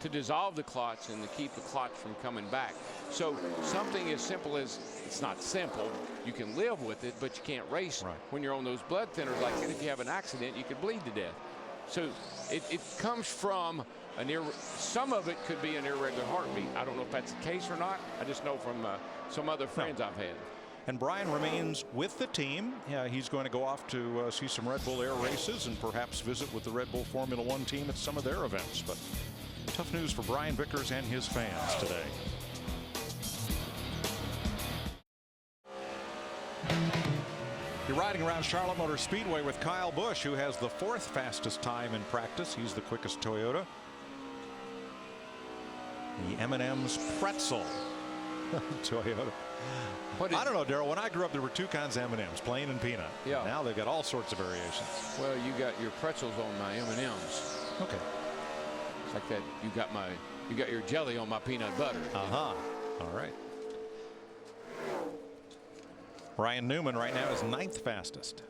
to dissolve the clots and to keep the clots from coming back. So something as simple as, it's not simple, you can live with it, but you can't race when you're on those blood thinners. Like if you have an accident, you could bleed to death. So it comes from some of it could be an irregular heartbeat. I don't know if that's the case or not. I just know from some other friends I've had. And Brian remains with the team. Yeah, he's going to go off to see some Red Bull Air races and perhaps visit with the Red Bull Formula One team at some of their events. But tough news for Brian Vickers and his fans today. You're riding around Charlotte Motor Speedway with Kyle Busch, who has the 4th fastest time in practice. He's the quickest Toyota. The M&M's Pretzel Toyota. I don't know, Darrell. When I grew up, there were 2 kinds of M&Ms, plain and peanut. Yeah. Now they've got all sorts of variations. Well, you got your pretzels on my M&Ms. Okay. It's like that. You got your jelly on my peanut butter. All right. Ryan Newman right now is 9th fastest.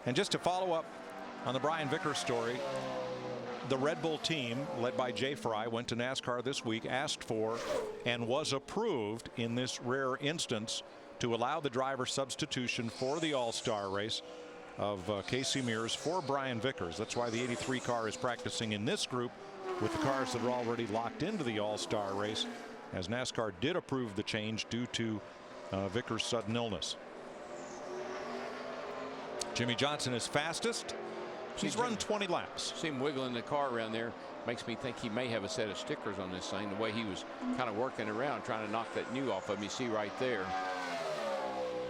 And just to follow up on the Brian Vickers story, the Red Bull team, led by Jay Fry, went to NASCAR this week, asked for and was approved in this rare instance to allow the driver substitution for the All-Star race of Casey Mears for Brian Vickers. That's why the 83 car is practicing in this group with the cars that are already locked into the All-Star race, as NASCAR did approve the change due to Vickers' sudden illness. Jimmy Johnson is fastest. He's run 20 laps. See him wiggling the car around there. Makes me think he may have a set of stickers on this thing, the way he was kind of working around trying to knock that new off of me. See right there.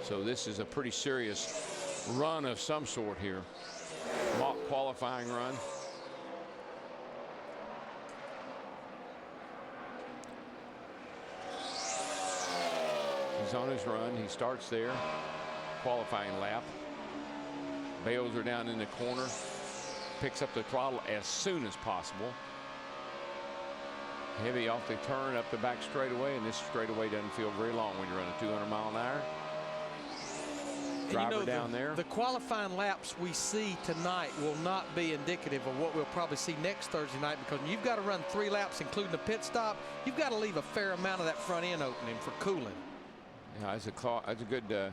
So this is a pretty serious run of some sort here. Mock qualifying run. He's on his run. He starts there. Qualifying lap. Bales are down in the corner. Picks up the throttle as soon as possible. Heavy off the turn up the back straightaway, and this straightaway doesn't feel very long when you're running 200 mile an hour. Driver down there. The qualifying laps we see tonight will not be indicative of what we'll probably see next Thursday night, because when you've got to run 3 laps, including the pit stop, you've got to leave a fair amount of that front end opening for cooling. Yeah, that's a good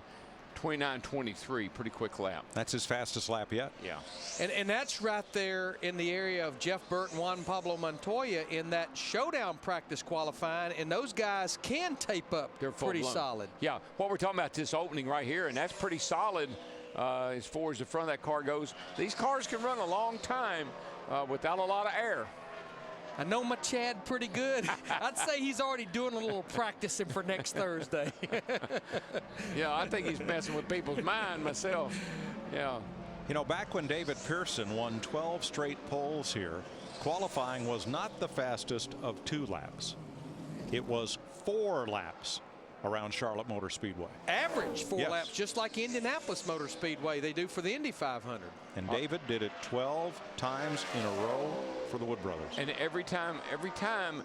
29.23, pretty quick lap. That's his fastest lap yet. Yeah. And that's right there in the area of Jeff Burt and Juan Pablo Montoya in that showdown practice qualifying, and those guys can tape up. They're pretty solid. Yeah, what we're talking about, this opening right here, and that's pretty solid as far as the front of that car goes. These cars can run a long time without a lot of air. I know my Chad pretty good. I'd say he's already doing a little practicing for next Thursday. Yeah, I think he's messing with people's mind myself. Yeah. You know, back when David Pearson won 12 straight poles here, qualifying was not the fastest of 2 laps. It was 4 laps around Charlotte Motor Speedway. Average 4 laps, just like Indianapolis Motor Speedway they do for the Indy 500. And David did it 12 times in a row for the Wood brothers. And every time,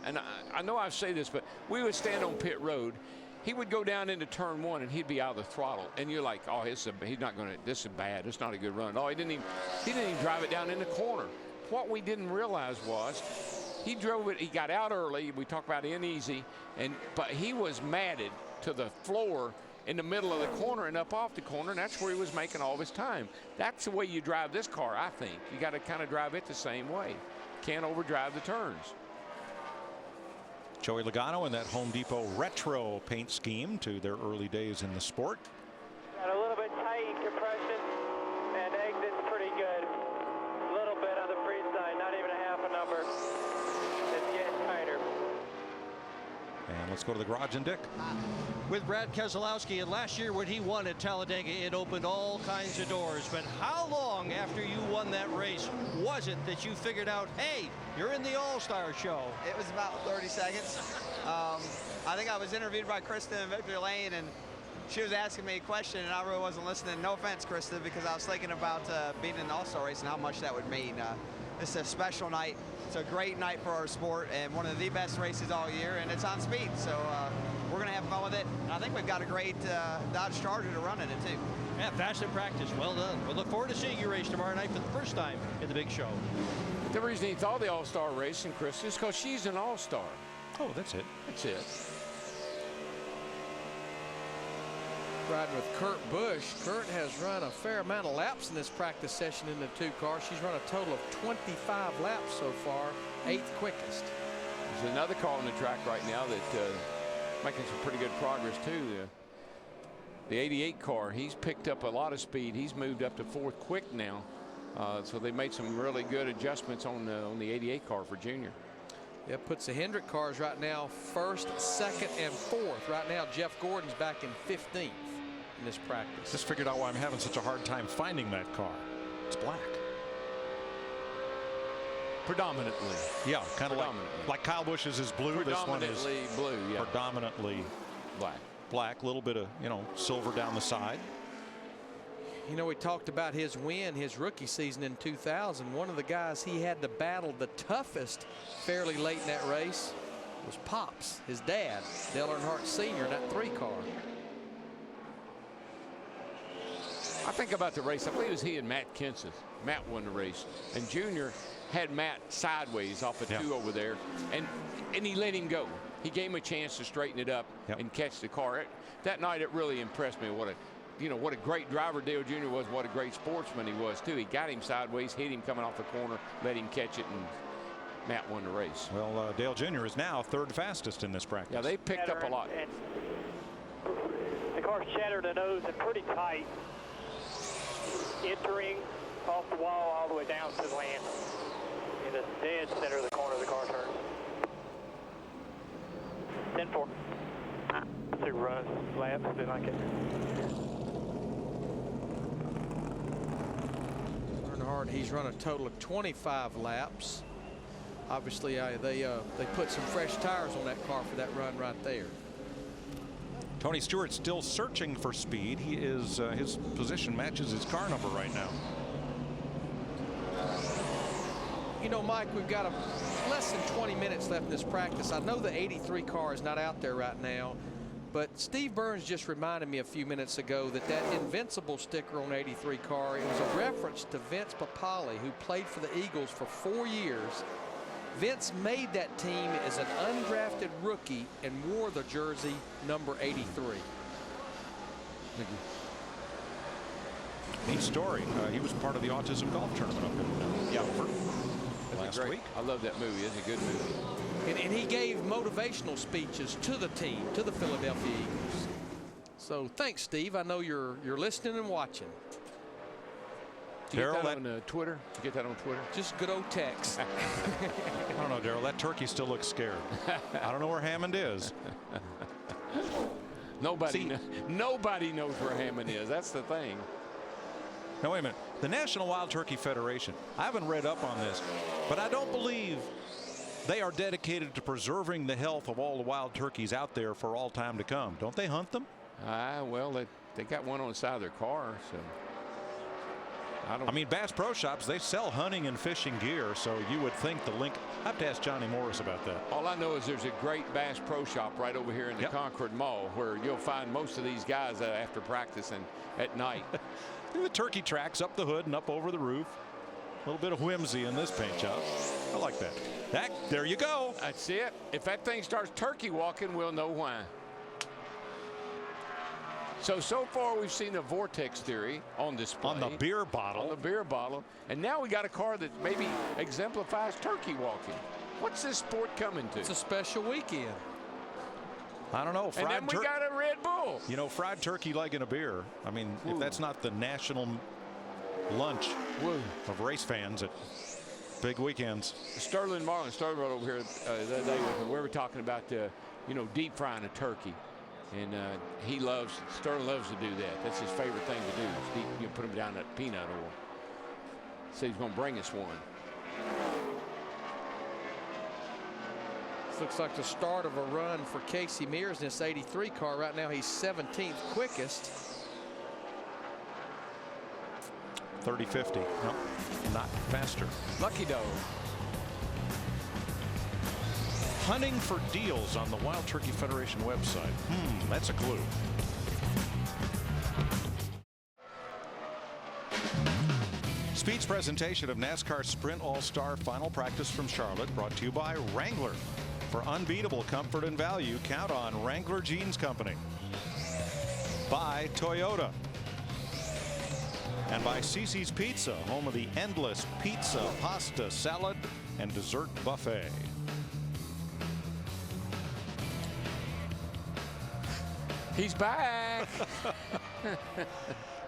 and I know I say this, but we would stand on pit road. He would go down into turn 1 and he'd be out of the throttle, and you're like, oh, he's not going to. This is bad. It's not a good run. Oh, he didn't even drive it down in the corner. What we didn't realize was he drove it. He got out early. We talked about in easy, but he was matted to the floor in the middle of the corner and up off the corner, and that's where he was making all of his time. That's the way you drive this car, I think. You got to kind of drive it the same way. Can't overdrive the turns. Joey Logano in that Home Depot retro paint scheme to their early days in the sport. Got a little bit tight in compression, and exit's pretty good. A little bit on the free side, not even a half a number. It's getting tighter. And let's go to the garage and Dick. With Brad Keselowski, and last year when he won at Talladega, it opened all kinds of doors. But how long after you won that race was it that you figured out, hey, you're in the All-Star show? It was about 30 seconds. I think I was interviewed by Krista in Victory Lane, and she was asking me a question, and I really wasn't listening. No offense, Krista, because I was thinking about being in the All-Star race and how much that would mean. It's a special night. It's a great night for our sport and one of the best races all year, and it's on speed. So we're going to have fun with it. And I think we've got a great Dodge Charger to run in it, too. Yeah, fast in practice. Well done. We'll look forward to seeing you race tomorrow night for the first time in the big show. The reason he thought the All-Star racing, Chris, is because she's an All-Star. Oh, that's it. That's it. Riding with Kurt Busch. Kurt has run a fair amount of laps in this practice session in the 2 car. She's run a total of 25 laps so far, 8th quickest. There's another car on the track right now that making some pretty good progress too. The 88 car, he's picked up a lot of speed. He's moved up to 4th quick now. So they made some really good adjustments on the 88 car for Junior. Yeah, puts the Hendrick cars right now 1st, 2nd, and 4th. Right now, Jeff Gordon's back in 15th in this practice. Just figured out why I'm having such a hard time finding that car. It's black. Predominantly. Yeah, kind of like Kyle Busch's is blue. This one is predominantly blue. Yeah. Predominantly Black. Black. Little bit of silver down the side. You know, we talked about his win, his rookie season in 2000. One of the guys he had to battle the toughest fairly late in that race was Pops, his dad, Dale Earnhardt Sr. in that 3 car. I think about the race. I believe it was he and Matt Kenseth. Matt won the race, and Junior had Matt sideways off a 2 over there, and he let him go. He gave him a chance to straighten it up and catch the car. That night, it really impressed me. What a great driver Dale Jr. was. What a great sportsman he was too. He got him sideways, hit him coming off the corner, let him catch it, and Matt won the race. Well, Dale Jr. is now 3rd fastest in this practice. Yeah, they picked up a lot. The car's shattered the nose and pretty tight. Entering off the wall all the way down to the land. In the dead center of the corner of the car turns. 10-4. To run laps, then I can. Earnhardt, he's run a total of 25 laps. Obviously, they put some fresh tires on that car for that run right there. Tony Stewart still searching for speed. He is his position matches his car number right now. You know, Mike, we've got less than 20 minutes left in this practice. I know the 83 car is not out there right now, but Steve Burns just reminded me a few minutes ago that Invincible sticker on the 83 car, it was a reference to Vince Papale, who played for the Eagles for 4 years. Vince made that team as an undrafted rookie and wore the jersey number 83. Neat story. He was part of the autism golf tournament up in Concord last week. I love that movie. It's a good movie. And he gave motivational speeches to the team, to the Philadelphia Eagles. So thanks, Steve. I know you're listening and watching. Did you get that on Twitter? Did you get that on Twitter? Just good old text. I don't know, Darrell. That turkey still looks scared. I don't know where Hammond is. Nobody knows where Hammond is. That's the thing. Now, wait a minute. The National Wild Turkey Federation, I haven't read up on this, but I don't believe they are dedicated to preserving the health of all the wild turkeys out there for all time to come. Don't they hunt them? Well, they got one on the side of their car, so. I mean, Bass Pro Shops, they sell hunting and fishing gear, so you would think the link. I have to ask Johnny Morris about that. All I know is there's a great Bass Pro Shop right over here in the Concord Mall where you'll find most of these guys after practice and at night. The turkey tracks up the hood and up over the roof. A little bit of whimsy in this paint job. I like that. There you go. That's it. If that thing starts turkey walking, we'll know why. So far we've seen the vortex theory on display. On the beer bottle. On the beer bottle. And now we got a car that maybe exemplifies turkey walking. What's this sport coming to? It's a special weekend. I don't know. And then we got a Red Bull. You know, fried turkey like in a beer. I mean, if that's not the national lunch of race fans at big weekends. Sterling Marlin, Sterling over here the other day with me. We were talking about you know, deep frying a turkey. And Sterling loves to do that. That's his favorite thing to do. Is deep, you know, put him down that peanut oil. So he's going to bring us one. This looks like the start of a run for Casey Mears in this 83 car. Right now he's 17th quickest. 30-50. No, not faster. Lucky dog. Hunting for deals on the Wild Turkey Federation website. That's a clue. Speed's presentation of NASCAR Sprint All-Star Final Practice from Charlotte brought to you by Wrangler. For unbeatable comfort and value, count on Wrangler Jeans Company. By Toyota. And by Cici's Pizza, home of the endless pizza, pasta, salad, and dessert buffet. He's back.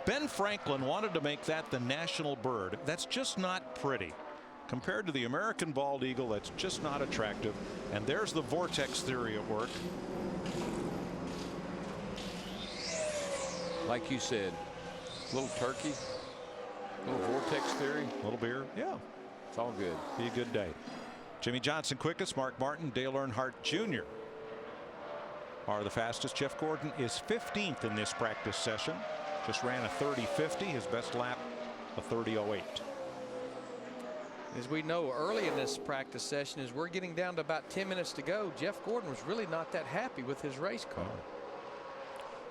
Ben Franklin wanted to make that the national bird. That's just not pretty. Compared to the American bald eagle, that's just not attractive. And there's the vortex theory at work. Like you said, little turkey, little vortex theory, little beer. Yeah, it's all good. Be a good day. Jimmy Johnson quickest, Mark Martin, Dale Earnhardt Jr. are the fastest. Jeff Gordon is 15th in this practice session. Just ran a 30-50. His best lap a 30-08. As we know, early in this practice session, as we're getting down to about 10 minutes to go, Jeff Gordon was really not that happy with his race car.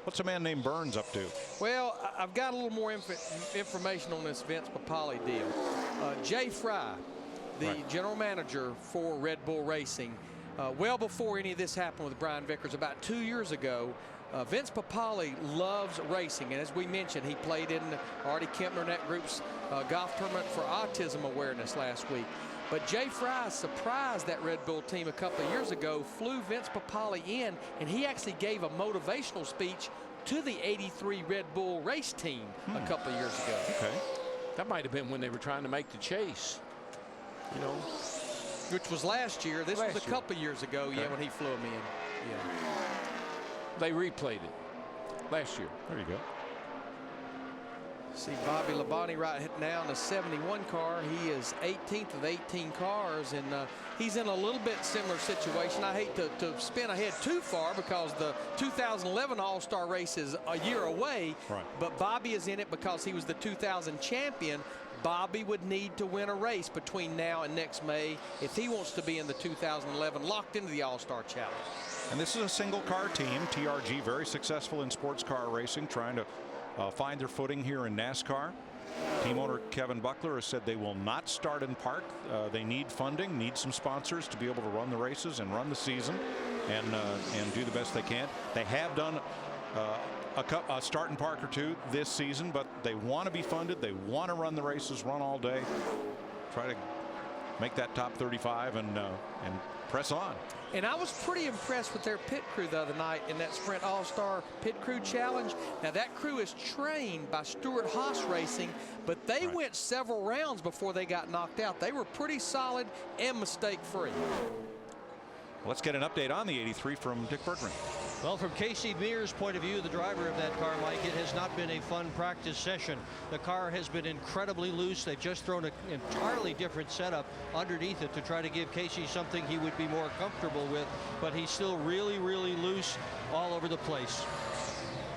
What's a man named Burns up to? Well, I've got a little more information on this Vince Papale deal. Jay Fry, the general manager for Red Bull Racing, well before any of this happened with Brian Vickers about 2 years ago, Vince Papale loves racing, and as we mentioned, he played in Artie Kempner and that group's golf tournament for autism awareness last week. But Jay Fry surprised that Red Bull team a couple of years ago, flew Vince Papale in, and he actually gave a motivational speech to the 83 Red Bull race team a couple of years ago. Okay. That might have been when they were trying to make the chase, you know. Which was last year. This was a couple of years ago, yeah, when he flew him in. Yeah. They replayed it last year. There you go. See Bobby Labonte right now in the 71 car. He is 18th of 18 cars, and he's in a little bit similar situation. I hate to spin ahead too far because the 2011 All-Star race is a year away, but Bobby is in it because he was the 2000 champion. Bobby would need to win a race between now and next May if he wants to be in the 2011 locked into the All-Star Challenge. And this is a single car team. TRG very successful in sports car racing, trying to find their footing here in NASCAR. Team owner Kevin Buckler has said they will not start and park. They need funding, need some sponsors to be able to run the races and run the season and do the best they can. They have done a start and park or two this season, but they want to be funded. They want to run the races, run all day, try to make that top 35 and press on. And I was pretty impressed with their pit crew the other night in that Sprint All-Star Pit Crew Challenge. Now that crew is trained by Stuart Haas Racing, but they went several rounds before they got knocked out. They were pretty solid and mistake-free. Let's get an update on the 83 from Dick Bergman. Well, from Casey Mears' point of view, the driver of that car, Mike, it has not been a fun practice session. The car has been incredibly loose. They've just thrown an entirely different setup underneath it to try to give Casey something he would be more comfortable with, but he's still really, really loose all over the place.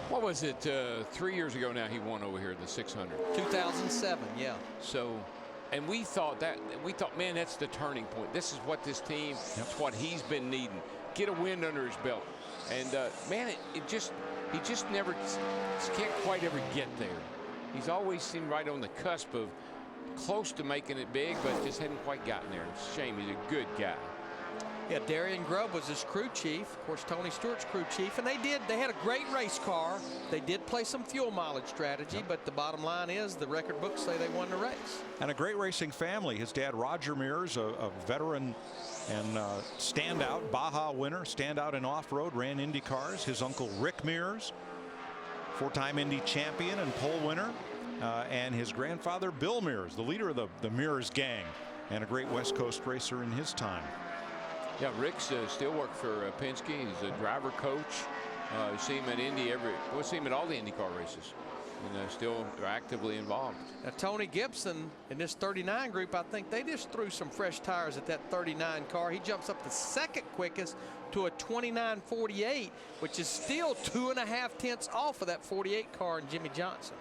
What was it, 3 years ago now he won over here the 600? 2007, yeah. So, and we thought, man, that's the turning point. This is what this team, it's what he's been needing. Get a win under his belt. And man, he just never can't quite ever get there. He's always seemed right on the cusp of close to making it big, but just hadn't quite gotten there. It's a shame. He's a good guy. Yeah, Darian Grubb was his crew chief, of course Tony Stewart's crew chief, and they had a great race car. They did play some fuel mileage strategy, but the bottom line is the record books say they won the race. And a great racing family. His dad Roger Mears, a veteran and standout Baja winner, standout in off-road, ran Indy cars. His uncle Rick Mears, four-time Indy champion and pole winner, and his grandfather Bill Mears, the leader of the Mears gang, and a great West Coast racer in his time. Yeah, Rick's still works for Penske. He's a driver coach. You see him at Indy we'll see him at all the IndyCar races, and still actively involved. Now, Tony Gibson in this 39 group, I think they just threw some fresh tires at that 39 car. He jumps up the second quickest to a 29.48, which is still 2.5 tenths off of that 48 car and Jimmy Johnson.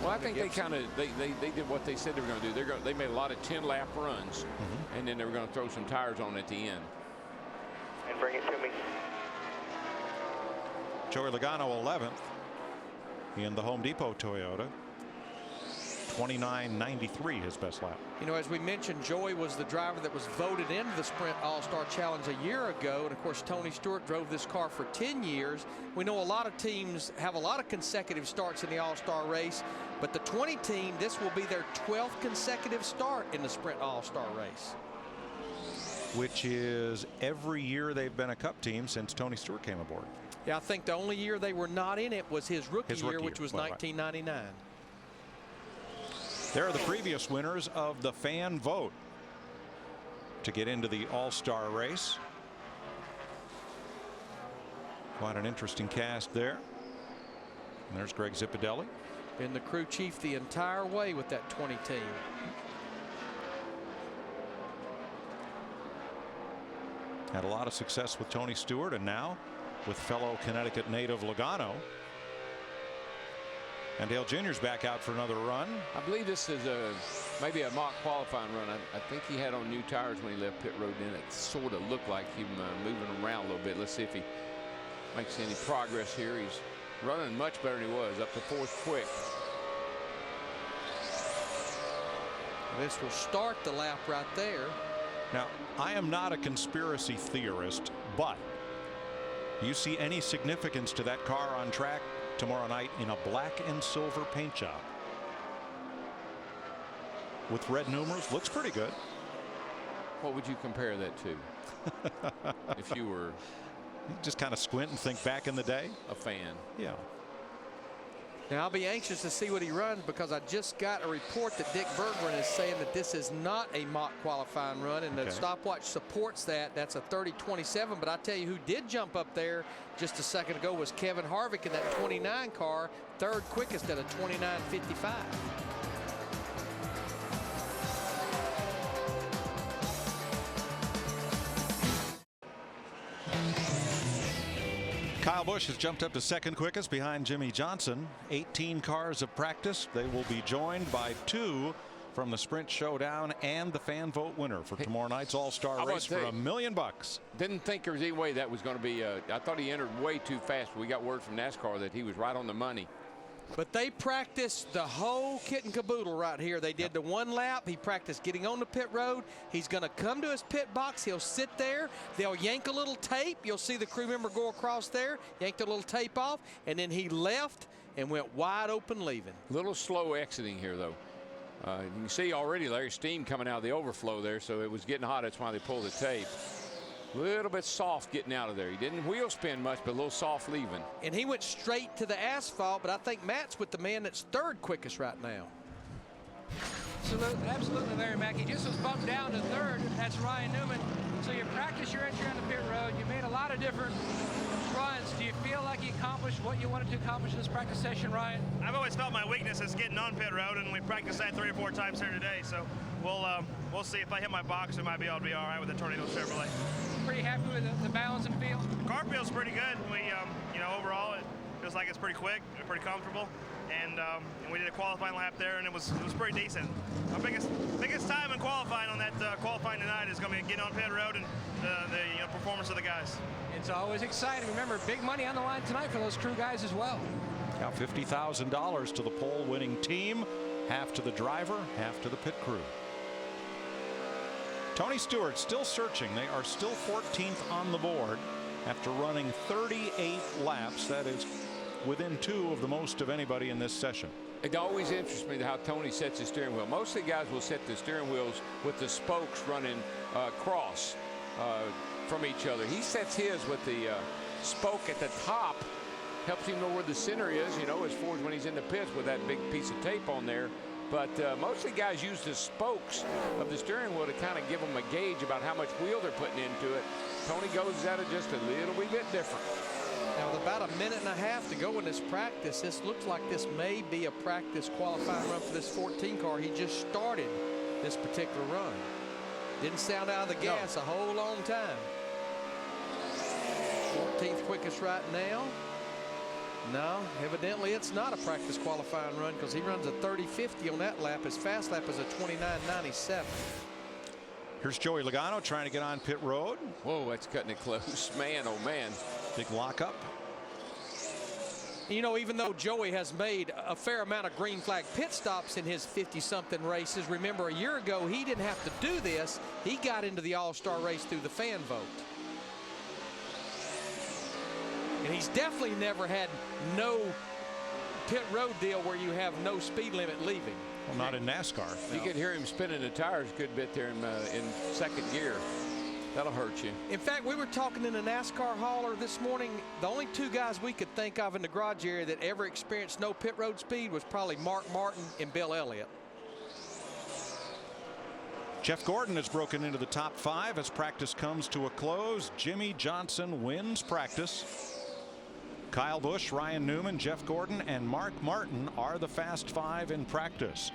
Well, I think they kind of they did what they said they were going to do. They made a lot of 10-lap runs, and then they were going to throw some tires on at the end. And bring it to me. Joey Logano 11th in the Home Depot Toyota. 29.93 his best lap. You know, as we mentioned, Joey was the driver that was voted into the Sprint All-Star Challenge a year ago. And of course, Tony Stewart drove this car for 10 years. We know a lot of teams have a lot of consecutive starts in the All-Star race, but the 20 team, this will be their 12th consecutive start in the Sprint All-Star race. Which is every year they've been a Cup team since Tony Stewart came aboard. Yeah, I think the only year they were not in it was his rookie year, which was 1999. There are the previous winners of the fan vote to get into the All-Star race. Quite an interesting cast there. And there's Greg Zipadelli. Been the crew chief the entire way with that 20 team. Had a lot of success with Tony Stewart, and now with fellow Connecticut native Logano. And Dale Jr.'s back out for another run. I believe this is maybe a mock qualifying run. I think he had on new tires when he left pit road, and it sort of looked like him moving around a little bit. Let's see if he makes any progress here. He's running much better than he was, up to 4th quick. This will start the lap right there. Now, I am not a conspiracy theorist, but you see any significance to that car on track tomorrow night in a black and silver paint job with red numerals? Looks pretty good. What would you compare that to? If you were just kind of squint and think back in the day. A fan. Yeah. Now, I'll be anxious to see what he runs, because I just got a report that Dick Berggren is saying that this is not a mock qualifying run, and the stopwatch supports that. That's a 30.27. But I tell you who did jump up there just a second ago was Kevin Harvick in that 29 car, 3rd quickest at a 29.55. Kyle Busch has jumped up to 2nd quickest behind Jimmy Johnson. 18 cars of practice. They will be joined by 2 from the Sprint Showdown and the fan vote winner for tomorrow night's All-Star race for $1 million. Didn't think there was any way that was going to be. I thought he entered way too fast. We got word from NASCAR that he was right on the money. But they practiced the whole kit and caboodle right here. They did the 1 lap. He practiced getting on the pit road. He's going to come to his pit box. He'll sit there. They'll yank a little tape. You'll see the crew member go across there, yank the little tape off, and then he left and went wide open leaving. A little slow exiting here, though. You can see already there's steam coming out of the overflow there, so it was getting hot. That's why they pulled the tape. A little bit soft getting out of there. He didn't wheel spin much, but a little soft leaving. And he went straight to the asphalt, but I think Matt's with the man that's 3rd quickest right now. Absolutely, Larry Mackey. Just was bumped down to 3rd. That's Ryan Newman. So you practice your entry on the pit road. You made a lot of different runs. Do you feel like you accomplished what you wanted to accomplish in this practice session, Ryan? I've always felt my weakness is getting on pit road, and we practiced that 3 or 4 times here today. So we'll see. If I hit my box, I might be able to be all right with the Tornado Chevrolet. Pretty happy with the balance and feel? The car feels pretty good. We, overall, it feels like it's pretty quick, pretty comfortable, and we did a qualifying lap there, and it was pretty decent. Our biggest time in qualifying on that qualifying tonight is going to be getting on pit road and the performance of the guys. It's always exciting. Remember, big money on the line tonight for those crew guys as well. Now $50,000 to the pole-winning team, half to the driver, half to the pit crew. Tony Stewart still searching. They are still 14th on the board after running 38 laps. That is within 2 of the most of anybody in this session. It always interests me how Tony sets his steering wheel. Most of the guys will set the steering wheels with the spokes running across from each other. He sets his with the spoke at the top. Helps him know where the center is, as far as when he's in the pits with that big piece of tape on there. But most of the guys use the spokes of the steering wheel to kind of give them a gauge about how much wheel they're putting into it. Tony goes at it just a little wee bit different. Now, with about a minute and a half to go in this practice, this looks like this may be a practice qualifying run for this 14 car. He just started this particular run. Didn't sound out of the gas a whole long time. 14th quickest right now. No, evidently it's not a practice qualifying run because he runs a 30.50 on that lap. His fast lap is a 29.97. Here's Joey Logano trying to get on pit road. Whoa, that's cutting it close. Man, oh man. Big lockup. You know, even though Joey has made a fair amount of green flag pit stops in his 50-something races, remember a year ago he didn't have to do this. He got into the All-Star race through the fan vote. And he's definitely never had no pit road deal where you have no speed limit leaving. Well, not in NASCAR. You could hear him spinning the tires a good bit there in second gear. That'll hurt you. In fact, we were talking in the NASCAR hauler this morning. The only two guys we could think of in the garage area that ever experienced no pit road speed was probably Mark Martin and Bill Elliott. Jeff Gordon has broken into the top 5 as practice comes to a close. Jimmie Johnson wins practice. Kyle Busch, Ryan Newman, Jeff Gordon, and Mark Martin are the Fast 5 in practice.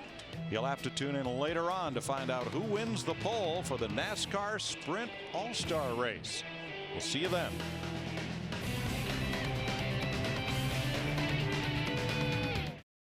You'll have to tune in later on to find out who wins the pole for the NASCAR Sprint All-Star Race. We'll see you then.